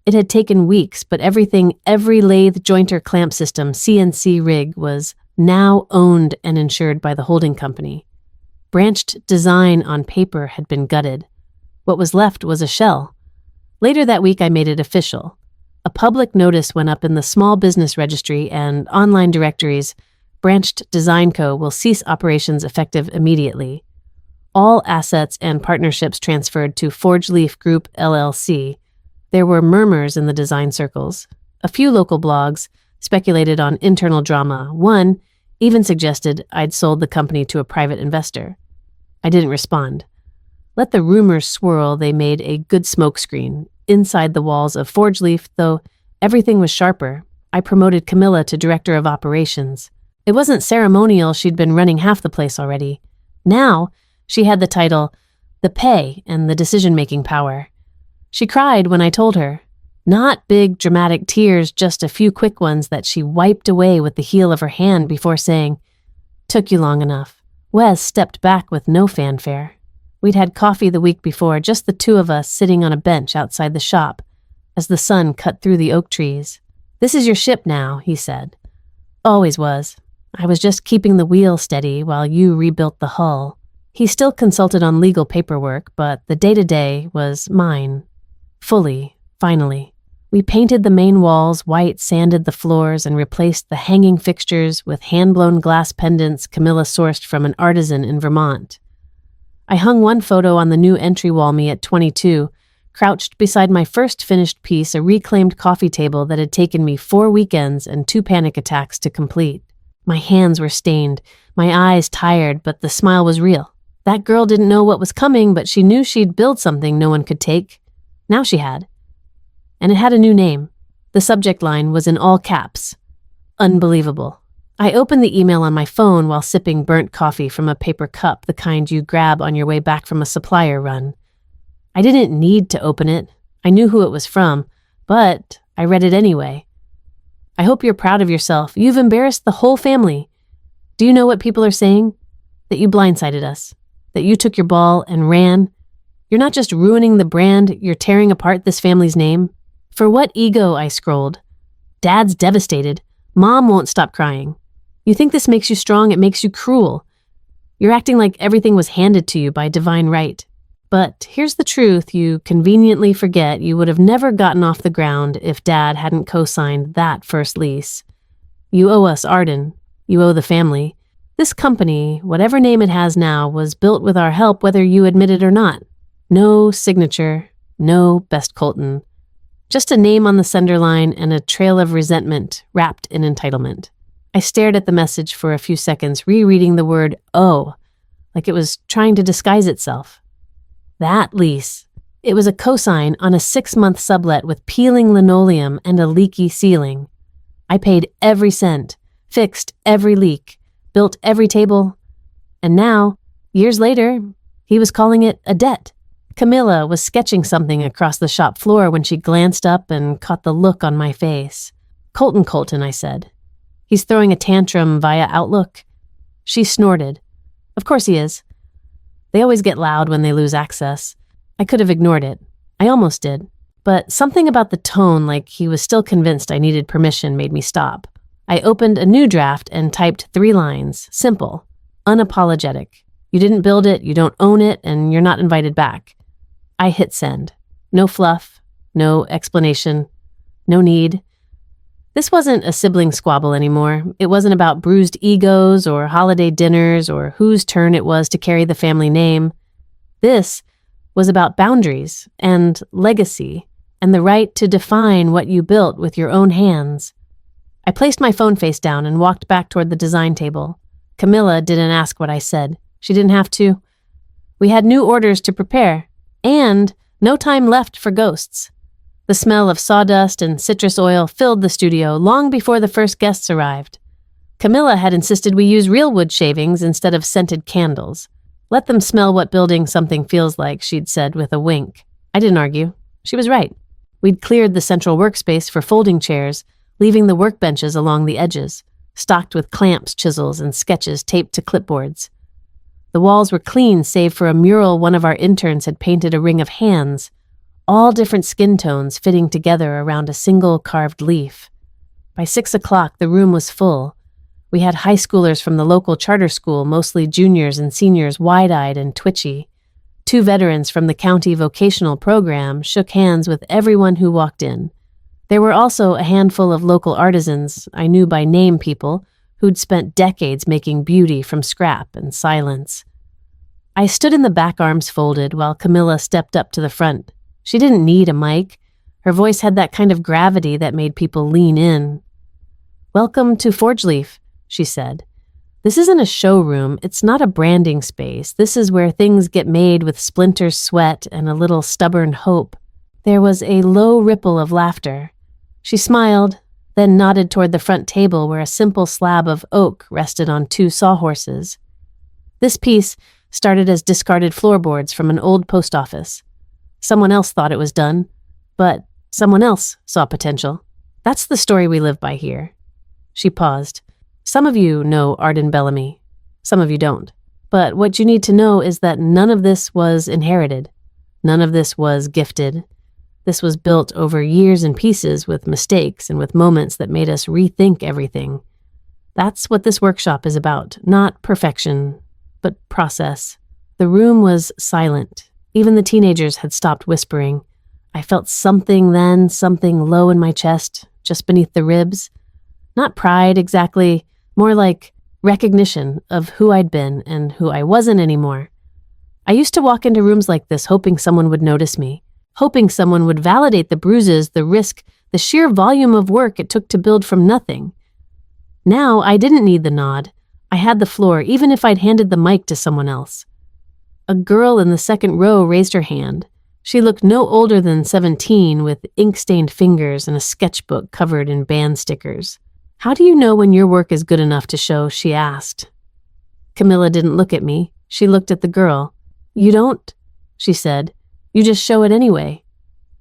It had taken weeks, but every lathe jointer clamp system CNC rig was now owned and insured by the holding company. Branched design on paper had been gutted. What was left was a shell. Later that week, I made it official. A public notice went up in the Small Business Registry and online directories. Branched Design Co. will cease operations effective immediately. All assets and partnerships transferred to Forge Leaf Group LLC. There were murmurs in the design circles. A few local blogs speculated on internal drama. One even suggested I'd sold the company to a private investor. I didn't respond. Let the rumors swirl, they made a good smokescreen. Inside the walls of Forge Leaf, though everything was sharper, I promoted Camilla to director of operations. It wasn't ceremonial, she'd been running half the place already. Now, she had the title, the pay and the decision-making power. She cried when I told her. Not big, dramatic tears, just a few quick ones that she wiped away with the heel of her hand before saying, "Took you long enough." Wes stepped back with no fanfare. We'd had coffee the week before, just the two of us sitting on a bench outside the shop, as the sun cut through the oak trees. "This is your ship now," he said. "Always was. I was just keeping the wheel steady while you rebuilt the hull." He still consulted on legal paperwork, but the day-to-day was mine. Fully, finally. We painted the main walls white, sanded the floors, and replaced the hanging fixtures with hand-blown glass pendants Camilla sourced from an artisan in Vermont. I hung one photo on the new entry wall me at 22, crouched beside my first finished piece, a reclaimed coffee table that had taken me 4 weekends and 2 panic attacks to complete. My hands were stained, my eyes tired, but the smile was real. That girl didn't know what was coming, but she knew she'd build something no one could take. Now she had. And it had a new name. The subject line was in all caps. Unbelievable. I opened the email on my phone while sipping burnt coffee from a paper cup, the kind you grab on your way back from a supplier run. I didn't need to open it. I knew who it was from, but I read it anyway. "I hope you're proud of yourself. You've embarrassed the whole family. Do you know what people are saying? That you blindsided us. That you took your ball and ran. You're not just ruining the brand, you're tearing apart this family's name. For what ego?" I scrolled. "Dad's devastated. Mom won't stop crying. You think this makes you strong, it makes you cruel. You're acting like everything was handed to you by divine right. But here's the truth you conveniently forget: you would have never gotten off the ground if Dad hadn't co-signed that first lease. You owe us, Arden. You owe the family. This company, whatever name it has now, was built with our help whether you admit it or not. No signature, no Best Colton. Just a name on the sender line and a trail of resentment wrapped in entitlement. I stared at the message for a few seconds, rereading the word "oh," like it was trying to disguise itself. That lease. It was a cosign on a 6-month sublet with peeling linoleum and a leaky ceiling. I paid every cent, fixed every leak, built every table, and now, years later, he was calling it a debt. Camilla was sketching something across the shop floor when she glanced up and caught the look on my face. Colton, I said. He's throwing a tantrum via Outlook. She snorted. Of course he is. They always get loud when they lose access. I could have ignored it. I almost did. But something about the tone, like he was still convinced I needed permission, made me stop. I opened a new draft and typed 3 lines. Simple. Unapologetic. You didn't build it, you don't own it, and you're not invited back. I hit send. No fluff. No explanation. No need. This wasn't a sibling squabble anymore. It wasn't about bruised egos or holiday dinners or whose turn it was to carry the family name. This was about boundaries and legacy and the right to define what you built with your own hands. I placed my phone face down and walked back toward the design table. Camilla didn't ask what I said. She didn't have to. We had new orders to prepare, and no time left for ghosts. The smell of sawdust and citrus oil filled the studio long before the first guests arrived. Camilla had insisted we use real wood shavings instead of scented candles. Let them smell what building something feels like, she'd said with a wink. I didn't argue. She was right. We'd cleared the central workspace for folding chairs, leaving the workbenches along the edges, stocked with clamps, chisels, and sketches taped to clipboards. The walls were clean save for a mural one of our interns had painted a ring of hands, all different skin tones fitting together around a single carved leaf. By 6 o'clock, the room was full. We had high schoolers from the local charter school, mostly juniors and seniors, wide-eyed and twitchy. 2 veterans from the county vocational program shook hands with everyone who walked in. There were also a handful of local artisans, I knew by name people, who'd spent decades making beauty from scrap and silence. I stood in the back, arms folded, while Camilla stepped up to the front. She didn't need a mic. Her voice had that kind of gravity that made people lean in. "Welcome to Forge Leaf," she said. "This isn't a showroom. It's not a branding space. This is where things get made with splinters, sweat, and a little stubborn hope." There was a low ripple of laughter. She smiled, then nodded toward the front table where a simple slab of oak rested on 2 sawhorses. This piece started as discarded floorboards from an old post office. Someone else thought it was done, but someone else saw potential. That's the story we live by here. She paused. Some of you know Arden Bellamy. Some of you don't. But what you need to know is that none of this was inherited. None of this was gifted. This was built over years and pieces with mistakes and with moments that made us rethink everything. That's what this workshop is about. Not perfection, but process. The room was silent. Even the teenagers had stopped whispering. I felt something then, something low in my chest, just beneath the ribs. Not pride exactly, more like recognition of who I'd been and who I wasn't anymore. I used to walk into rooms like this hoping someone would notice me, hoping someone would validate the bruises, the risk, the sheer volume of work it took to build from nothing. Now I didn't need the nod. I had the floor, even if I'd handed the mic to someone else. A girl in the second row raised her hand. She looked no older than 17, with ink-stained fingers and a sketchbook covered in band stickers. "How do you know when your work is good enough to show?" she asked. Camilla didn't look at me. She looked at the girl. "You don't?" she said. "You just show it anyway.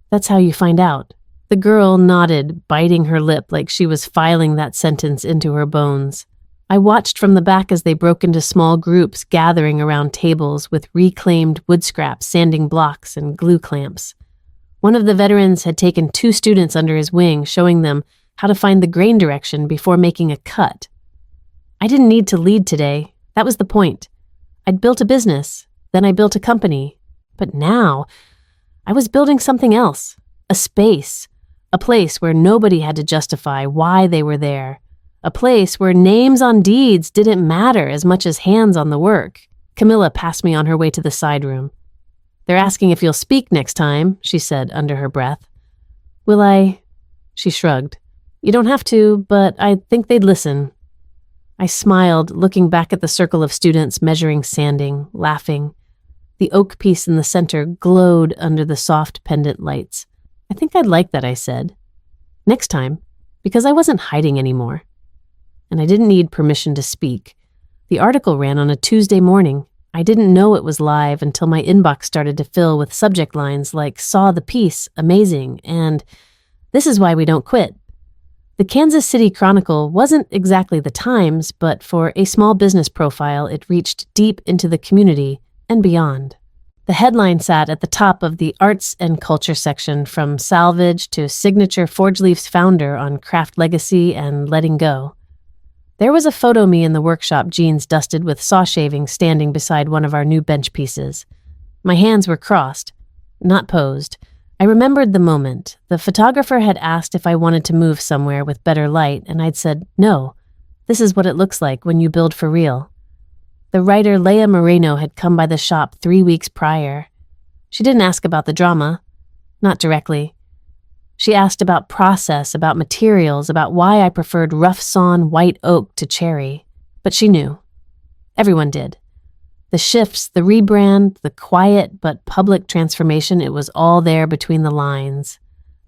That's how you find out." The girl nodded, biting her lip like she was filing that sentence into her bones. I watched from the back as they broke into small groups, gathering around tables with reclaimed wood scraps, sanding blocks, and glue clamps. One of the veterans had taken 2 students under his wing, showing them how to find the grain direction before making a cut. I didn't need to lead today. That was the point. I'd built a business. Then I built a company. But now, I was building something else, a space, a place where nobody had to justify why they were there, a place where names on deeds didn't matter as much as hands on the work. Camilla passed me on her way to the side room. "They're asking if you'll speak next time," she said under her breath. "Will I?" She shrugged. "You don't have to, but I think they'd listen." I smiled, looking back at the circle of students measuring sanding, laughing. The oak piece in the center glowed under the soft pendant lights. "I think I'd like that," I said. "Next time, because I wasn't hiding anymore." And I didn't need permission to speak. The article ran on a Tuesday morning. I didn't know it was live until my inbox started to fill with subject lines like "saw the piece, amazing," and "this is why we don't quit." The Kansas City Chronicle wasn't exactly the Times, but for a small business profile, it reached deep into the community and beyond. The headline sat at the top of the arts and culture section, from salvage to signature Forge Leaf's founder on craft legacy and letting go. There was a photo me in the workshop, jeans dusted with saw shavings, standing beside one of our new bench pieces. My hands were crossed, not posed. I remembered the moment. The photographer had asked if I wanted to move somewhere with better light, and I'd said, "No, this is what it looks like when you build for real." The writer Leah Moreno had come by the shop 3 weeks prior. She didn't ask about the drama, not directly. She asked about process, about materials, about why I preferred rough-sawn white oak to cherry. But she knew. Everyone did. The shifts, the rebrand, the quiet but public transformation, it was all there between the lines.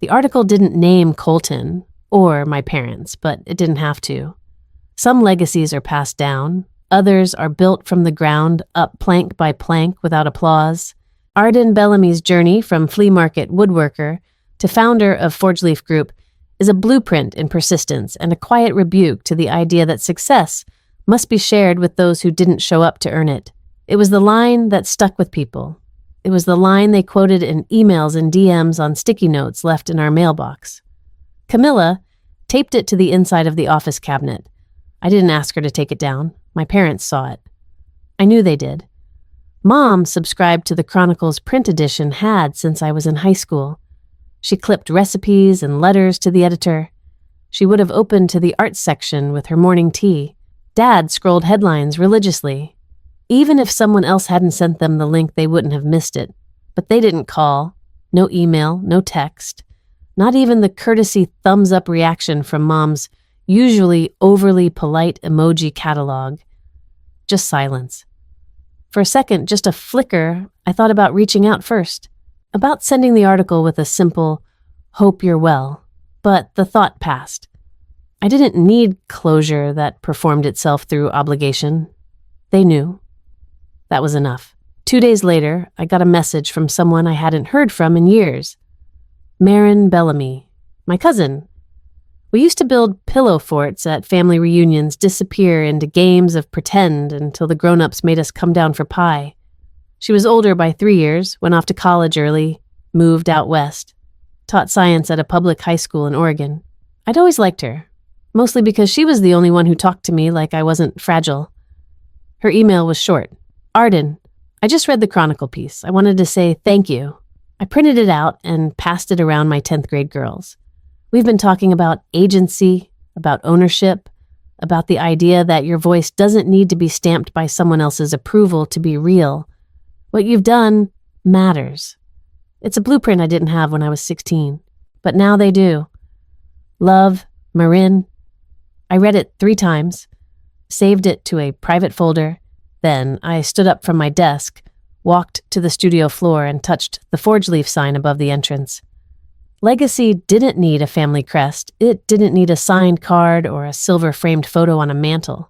The article didn't name Colton or my parents, but it didn't have to. Some legacies are passed down. Others are built from the ground up, plank by plank, without applause. Arden Bellamy's journey from flea market woodworker to founder of Forge Leaf Group is a blueprint in persistence and a quiet rebuke to the idea that success must be shared with those who didn't show up to earn it. It was the line that stuck with people. It was the line they quoted in emails and DMs on sticky notes left in our mailbox. Camilla taped it to the inside of the office cabinet. I didn't ask her to take it down. My parents saw it. I knew they did. Mom subscribed to the Chronicle's print edition, had since I was in high school. She clipped recipes and letters to the editor. She would have opened to the arts section with her morning tea. Dad scrolled headlines religiously. Even if someone else hadn't sent them the link, they wouldn't have missed it. But they didn't call. No email, no text. Not even the courtesy thumbs-up reaction from Mom's usually overly polite emoji catalog. Just silence. For a second, just a flicker, I thought about reaching out first. About sending the article with a simple, "Hope you're well." But the thought passed. I didn't need closure that performed itself through obligation. They knew. That was enough. 2 days later, I got a message from someone I hadn't heard from in years. Marin Bellamy, my cousin. We used to build pillow forts at family reunions, disappear into games of pretend until the grown-ups made us come down for pie. She was older by 3 years, went off to college early, moved out west, taught science at a public high school in Oregon. I'd always liked her, mostly because she was the only one who talked to me like I wasn't fragile. Her email was short. "Arden, I just read the Chronicle piece. I wanted to say thank you." I printed it out and passed it around my 10th grade girls. We've been talking about agency, about ownership, about the idea that your voice doesn't need to be stamped by someone else's approval to be real. What you've done matters. It's a blueprint I didn't have when I was 16, but now they do. Love, Marin. I read it 3 times, saved it to a private folder. Then I stood up from my desk, walked to the studio floor, and touched the Forge Leaf sign above the entrance. Legacy didn't need a family crest. It didn't need a signed card or a silver-framed photo on a mantle.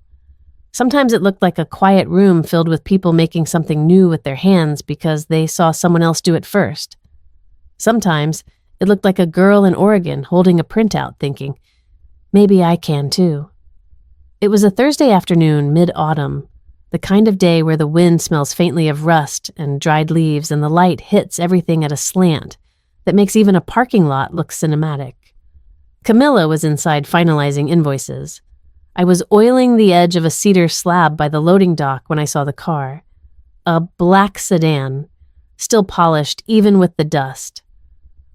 Sometimes it looked like a quiet room filled with people making something new with their hands because they saw someone else do it first. Sometimes it looked like a girl in Oregon holding a printout thinking, maybe I can too. It was a Thursday afternoon, mid-autumn, the kind of day where the wind smells faintly of rust and dried leaves and the light hits everything at a slant that makes even a parking lot look cinematic. Camilla was inside finalizing invoices. I was oiling the edge of a cedar slab by the loading dock when I saw the car. A black sedan, still polished even with the dust.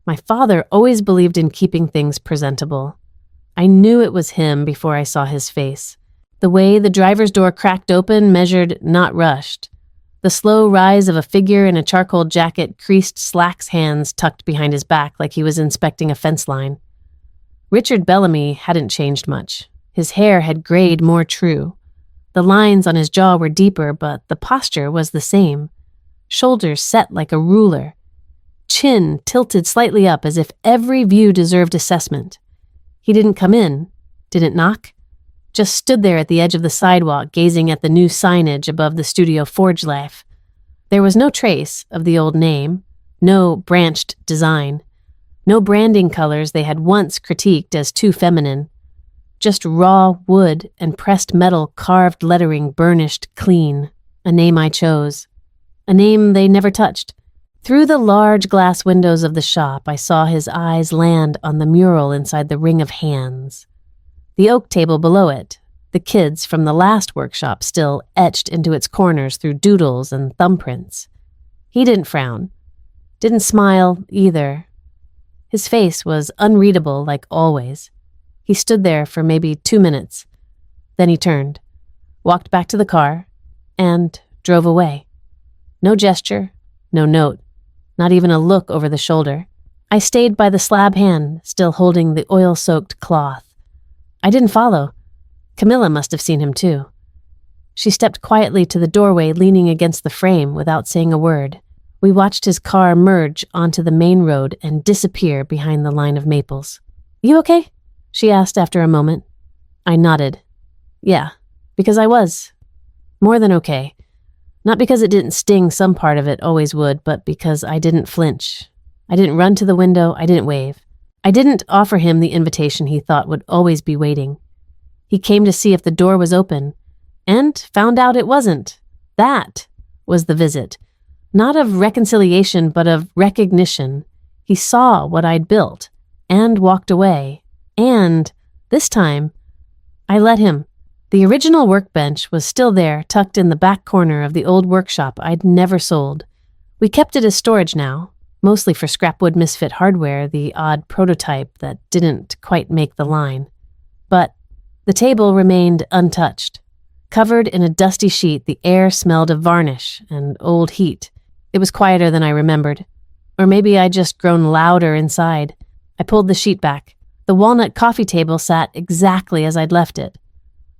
My father always believed in keeping things presentable. I knew it was him before I saw his face. The way the driver's door cracked open measured, not rushed. The slow rise of a figure in a charcoal jacket creased Slack's hands tucked behind his back like he was inspecting a fence line. Richard Bellamy hadn't changed much. His hair had grayed more true. The lines on his jaw were deeper, but the posture was the same. Shoulders set like a ruler. Chin tilted slightly up as if every view deserved assessment. He didn't come in, didn't knock, just stood there at the edge of the sidewalk gazing at the new signage above the studio Forge Life. There was no trace of the old name, no branched design, no branding colors they had once critiqued as too feminine, just raw wood and pressed metal carved lettering burnished clean, a name I chose, a name they never touched. Through the large glass windows of the shop, I saw his eyes land on the mural inside the ring of hands. The oak table below it, the kids from the last workshop still etched into its corners through doodles and thumbprints. He didn't frown, didn't smile either. His face was unreadable like always. He stood there for maybe 2 minutes. Then he turned, walked back to the car, and drove away. No gesture, no note, not even a look over the shoulder. I stayed by the slab hand, still holding the oil-soaked cloth. I didn't follow. Camilla must have seen him too. She stepped quietly to the doorway, leaning against the frame without saying a word. We watched his car merge onto the main road and disappear behind the line of maples. "You okay?" she asked after a moment. I nodded. Yeah, because I was. More than okay. Not because it didn't sting, some part of it always would, but because I didn't flinch. I didn't run to the window, I didn't wave. I didn't offer him the invitation he thought would always be waiting. He came to see if the door was open, and found out it wasn't. That was the visit. Not of reconciliation, but of recognition. He saw what I'd built, and walked away. And, this time, I let him. The original workbench was still there, tucked in the back corner of the old workshop I'd never sold. We kept it as storage now, mostly for scrapwood misfit hardware, the odd prototype that didn't quite make the line. But the table remained untouched. Covered in a dusty sheet, the air smelled of varnish and old heat. It was quieter than I remembered. Or maybe I'd just grown louder inside. I pulled the sheet back. The walnut coffee table sat exactly as I'd left it.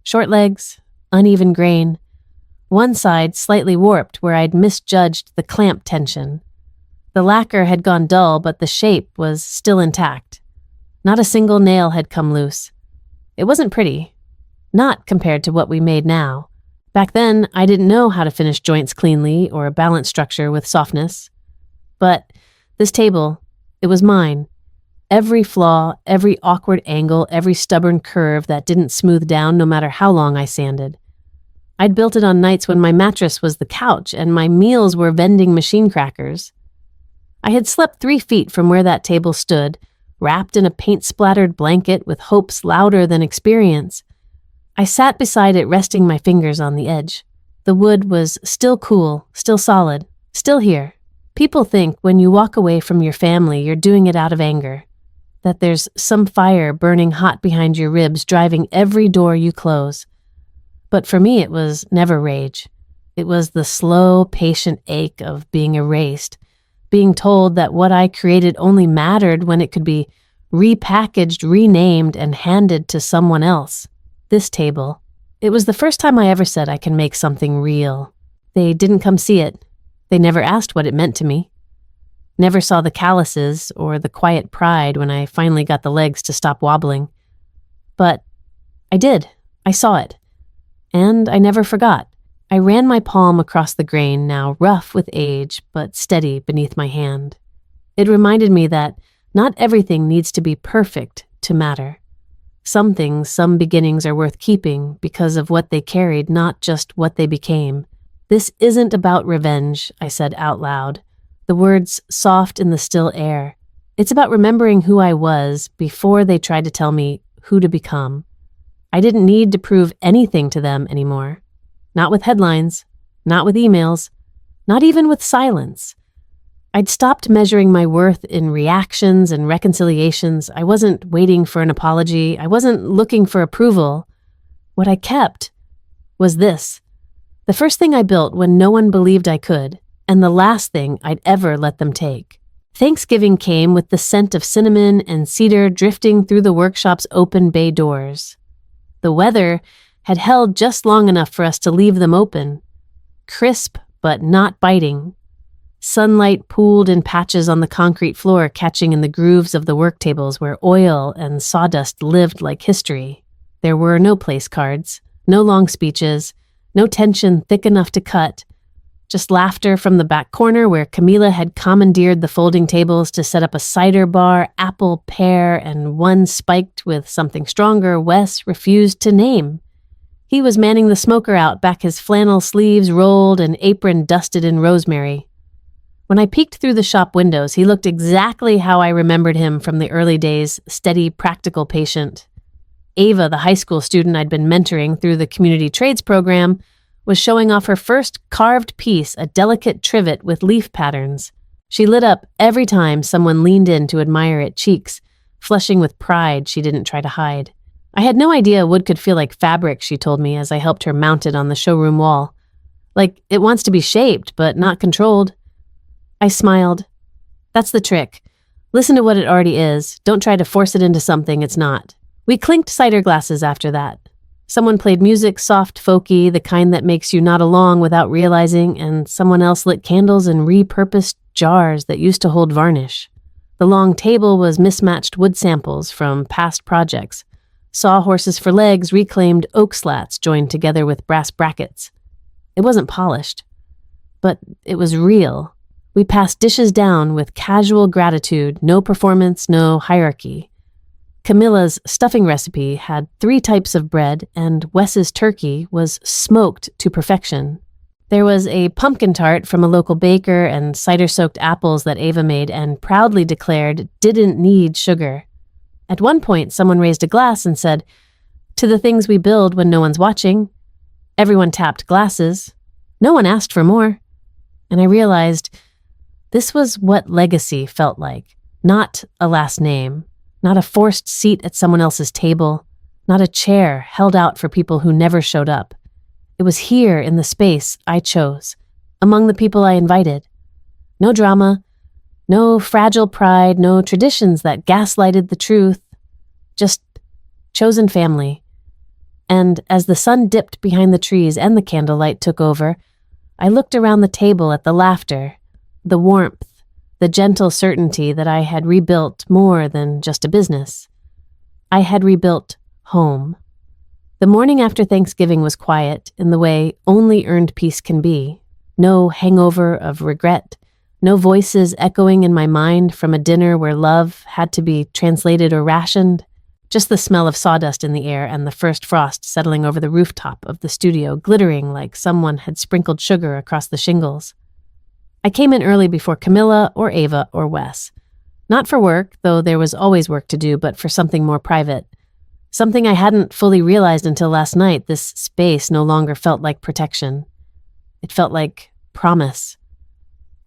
Short legs, uneven grain. One side slightly warped where I'd misjudged the clamp tension. The lacquer had gone dull, but the shape was still intact. Not a single nail had come loose. It wasn't pretty. Not compared to what we made now. Back then, I didn't know how to finish joints cleanly or balance structure with softness. But this table, it was mine. Every flaw, every awkward angle, every stubborn curve that didn't smooth down no matter how long I sanded. I'd built it on nights when my mattress was the couch and my meals were vending machine crackers. I had slept 3 feet from where that table stood, wrapped in a paint-splattered blanket with hopes louder than experience. I sat beside it, resting my fingers on the edge. The wood was still cool, still solid, still here. People think when you walk away from your family, you're doing it out of anger. That there's some fire burning hot behind your ribs, driving every door you close. But for me, it was never rage. It was the slow, patient ache of being erased, being told that what I created only mattered when it could be repackaged, renamed, and handed to someone else. This table. It was the first time I ever said I can make something real. They didn't come see it. They never asked what it meant to me. Never saw the calluses or the quiet pride when I finally got the legs to stop wobbling. But I did. I saw it. And I never forgot. I ran my palm across the grain, now rough with age, but steady beneath my hand. It reminded me that not everything needs to be perfect to matter. Some things, some beginnings are worth keeping because of what they carried, not just what they became. This isn't about revenge, I said out loud, the words soft in the still air. It's about remembering who I was before they tried to tell me who to become. I didn't need to prove anything to them anymore. Not with headlines, not with emails, not even with silence. I'd stopped measuring my worth in reactions and reconciliations. I wasn't waiting for an apology. I wasn't looking for approval. What I kept was this: the first thing I built when no one believed I could, and the last thing I'd ever let them take. Thanksgiving came with the scent of cinnamon and cedar drifting through the workshop's open bay doors. The weather had held just long enough for us to leave them open, crisp but not biting. Sunlight pooled in patches on the concrete floor, catching in the grooves of the work tables where oil and sawdust lived like history. There were no place cards, no long speeches, no tension thick enough to cut, just laughter from the back corner where Camila had commandeered the folding tables to set up a cider bar, apple, pear, and one spiked with something stronger Wes refused to name. He was manning the smoker out, back his flannel sleeves rolled and apron dusted in rosemary. When I peeked through the shop windows, he looked exactly how I remembered him from the early days, steady, practical patient. Ava, the high school student I'd been mentoring through the community trades program, was showing off her first carved piece, a delicate trivet with leaf patterns. She lit up every time someone leaned in to admire it, cheeks flushing with pride she didn't try to hide. I had no idea wood could feel like fabric, she told me as I helped her mount it on the showroom wall. Like it wants to be shaped, but not controlled. I smiled. That's the trick. Listen to what it already is. Don't try to force it into something it's not. We clinked cider glasses after that. Someone played music, soft, folky, the kind that makes you nod along without realizing, and someone else lit candles in repurposed jars that used to hold varnish. The long table was mismatched wood samples from past projects. Sawhorses for legs, reclaimed oak slats joined together with brass brackets. It wasn't polished, but it was real. We passed dishes down with casual gratitude, no performance, no hierarchy. Camilla's stuffing recipe had 3 types of bread, and Wes's turkey was smoked to perfection. There was a pumpkin tart from a local baker and cider-soaked apples that Ava made and proudly declared didn't need sugar. At one point, someone raised a glass and said, "To the things we build when no one's watching." Everyone tapped glasses. No one asked for more. And I realized this was what legacy felt like. Not a last name, not a forced seat at someone else's table, not a chair held out for people who never showed up. It was here in the space I chose, among the people I invited. No drama, no fragile pride, no traditions that gaslighted the truth, just chosen family. And as the sun dipped behind the trees and the candlelight took over, I looked around the table at the laughter, the warmth, the gentle certainty that I had rebuilt more than just a business. I had rebuilt home. The morning after Thanksgiving was quiet in the way only earned peace can be. No hangover of regret, no voices echoing in my mind from a dinner where love had to be translated or rationed. Just the smell of sawdust in the air and the first frost settling over the rooftop of the studio, glittering like someone had sprinkled sugar across the shingles. I came in early before Camilla or Ava or Wes. Not for work, though there was always work to do, but for something more private. Something I hadn't fully realized until last night. This space no longer felt like protection. It felt like promise.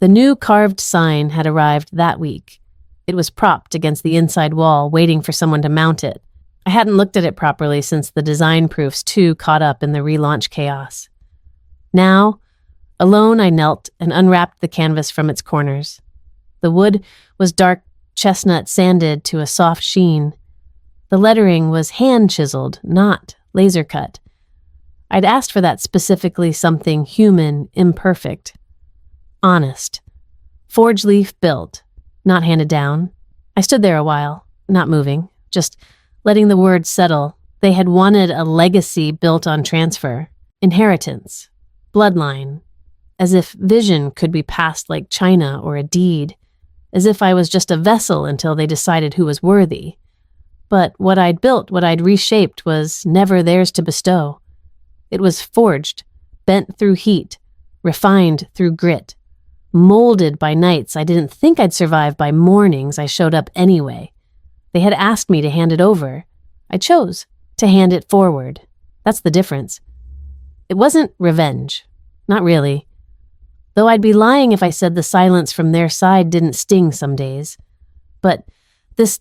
The new carved sign had arrived that week. It was propped against the inside wall, waiting for someone to mount it. I hadn't looked at it properly since the design proofs too caught up in the relaunch chaos. Now, alone, I knelt and unwrapped the canvas from its corners. The wood was dark chestnut sanded to a soft sheen. The lettering was hand-chiseled, not laser-cut. I'd asked for that specifically, something human, imperfect. Honest. Forge leaf built, not handed down. I stood there a while, not moving, just letting the words settle. They had wanted a legacy built on transfer, inheritance, bloodline, as if vision could be passed like china or a deed, as if I was just a vessel until they decided who was worthy. But what I'd built, what I'd reshaped, was never theirs to bestow. It was forged, bent through heat, refined through grit, molded by nights I didn't think I'd survive, by mornings I showed up anyway. They had asked me to hand it over. I chose to hand it forward. That's the difference. It wasn't revenge. Not really. though I'd be lying if I said the silence from their side didn't sting some days. But this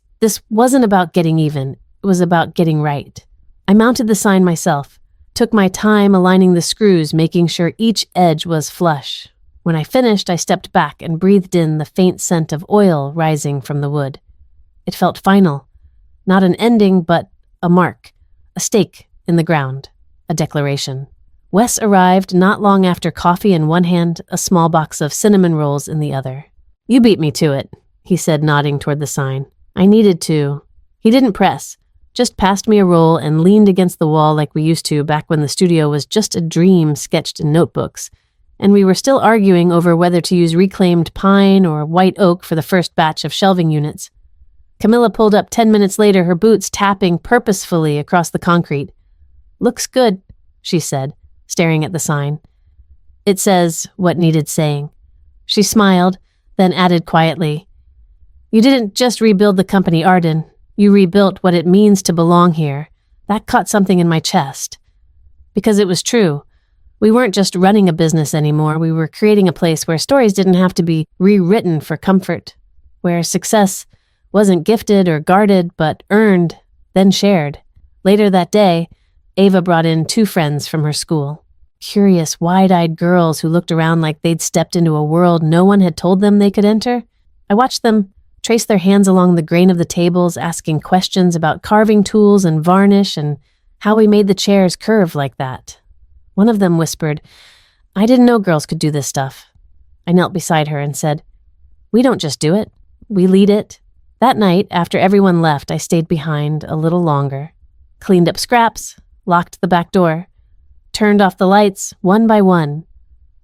wasn't about getting even, it was about getting right. I mounted the sign myself, took my time aligning the screws, making sure each edge was flush. When I finished, I stepped back and breathed in the faint scent of oil rising from the wood. It felt final, not an ending, but a mark, a stake in the ground, a declaration. Wes arrived not long after, coffee in one hand, a small box of cinnamon rolls in the other. "You beat me to it," he said, nodding toward the sign. "I needed to." He didn't press, just passed me a roll and leaned against the wall like we used to back when the studio was just a dream sketched in notebooks, and we were still arguing over whether to use reclaimed pine or white oak for the first batch of shelving units. Camilla pulled up 10 minutes later, her boots tapping purposefully across the concrete. "Looks good," she said, staring at the sign. "It says what needed saying." She smiled, then added quietly, "You didn't just rebuild the company, Arden. You rebuilt what it means to belong here." That caught something in my chest. Because it was true. We weren't just running a business anymore. We were creating a place where stories didn't have to be rewritten for comfort, where success wasn't gifted or guarded, but earned, then shared. Later that day, Ava brought in 2 friends from her school. Curious, wide-eyed girls who looked around like they'd stepped into a world no one had told them they could enter. I watched them trace their hands along the grain of the tables, asking questions about carving tools and varnish and how we made the chairs curve like that. One of them whispered, "I didn't know girls could do this stuff." I knelt beside her and said, "We don't just do it, we lead it." That night, after everyone left, I stayed behind a little longer, cleaned up scraps, locked the back door, turned off the lights one by one.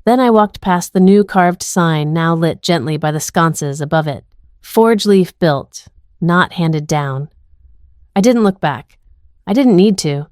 Then I walked past the new carved sign, now lit gently by the sconces above it. Forge leaf built, not handed down. I didn't look back. I didn't need to.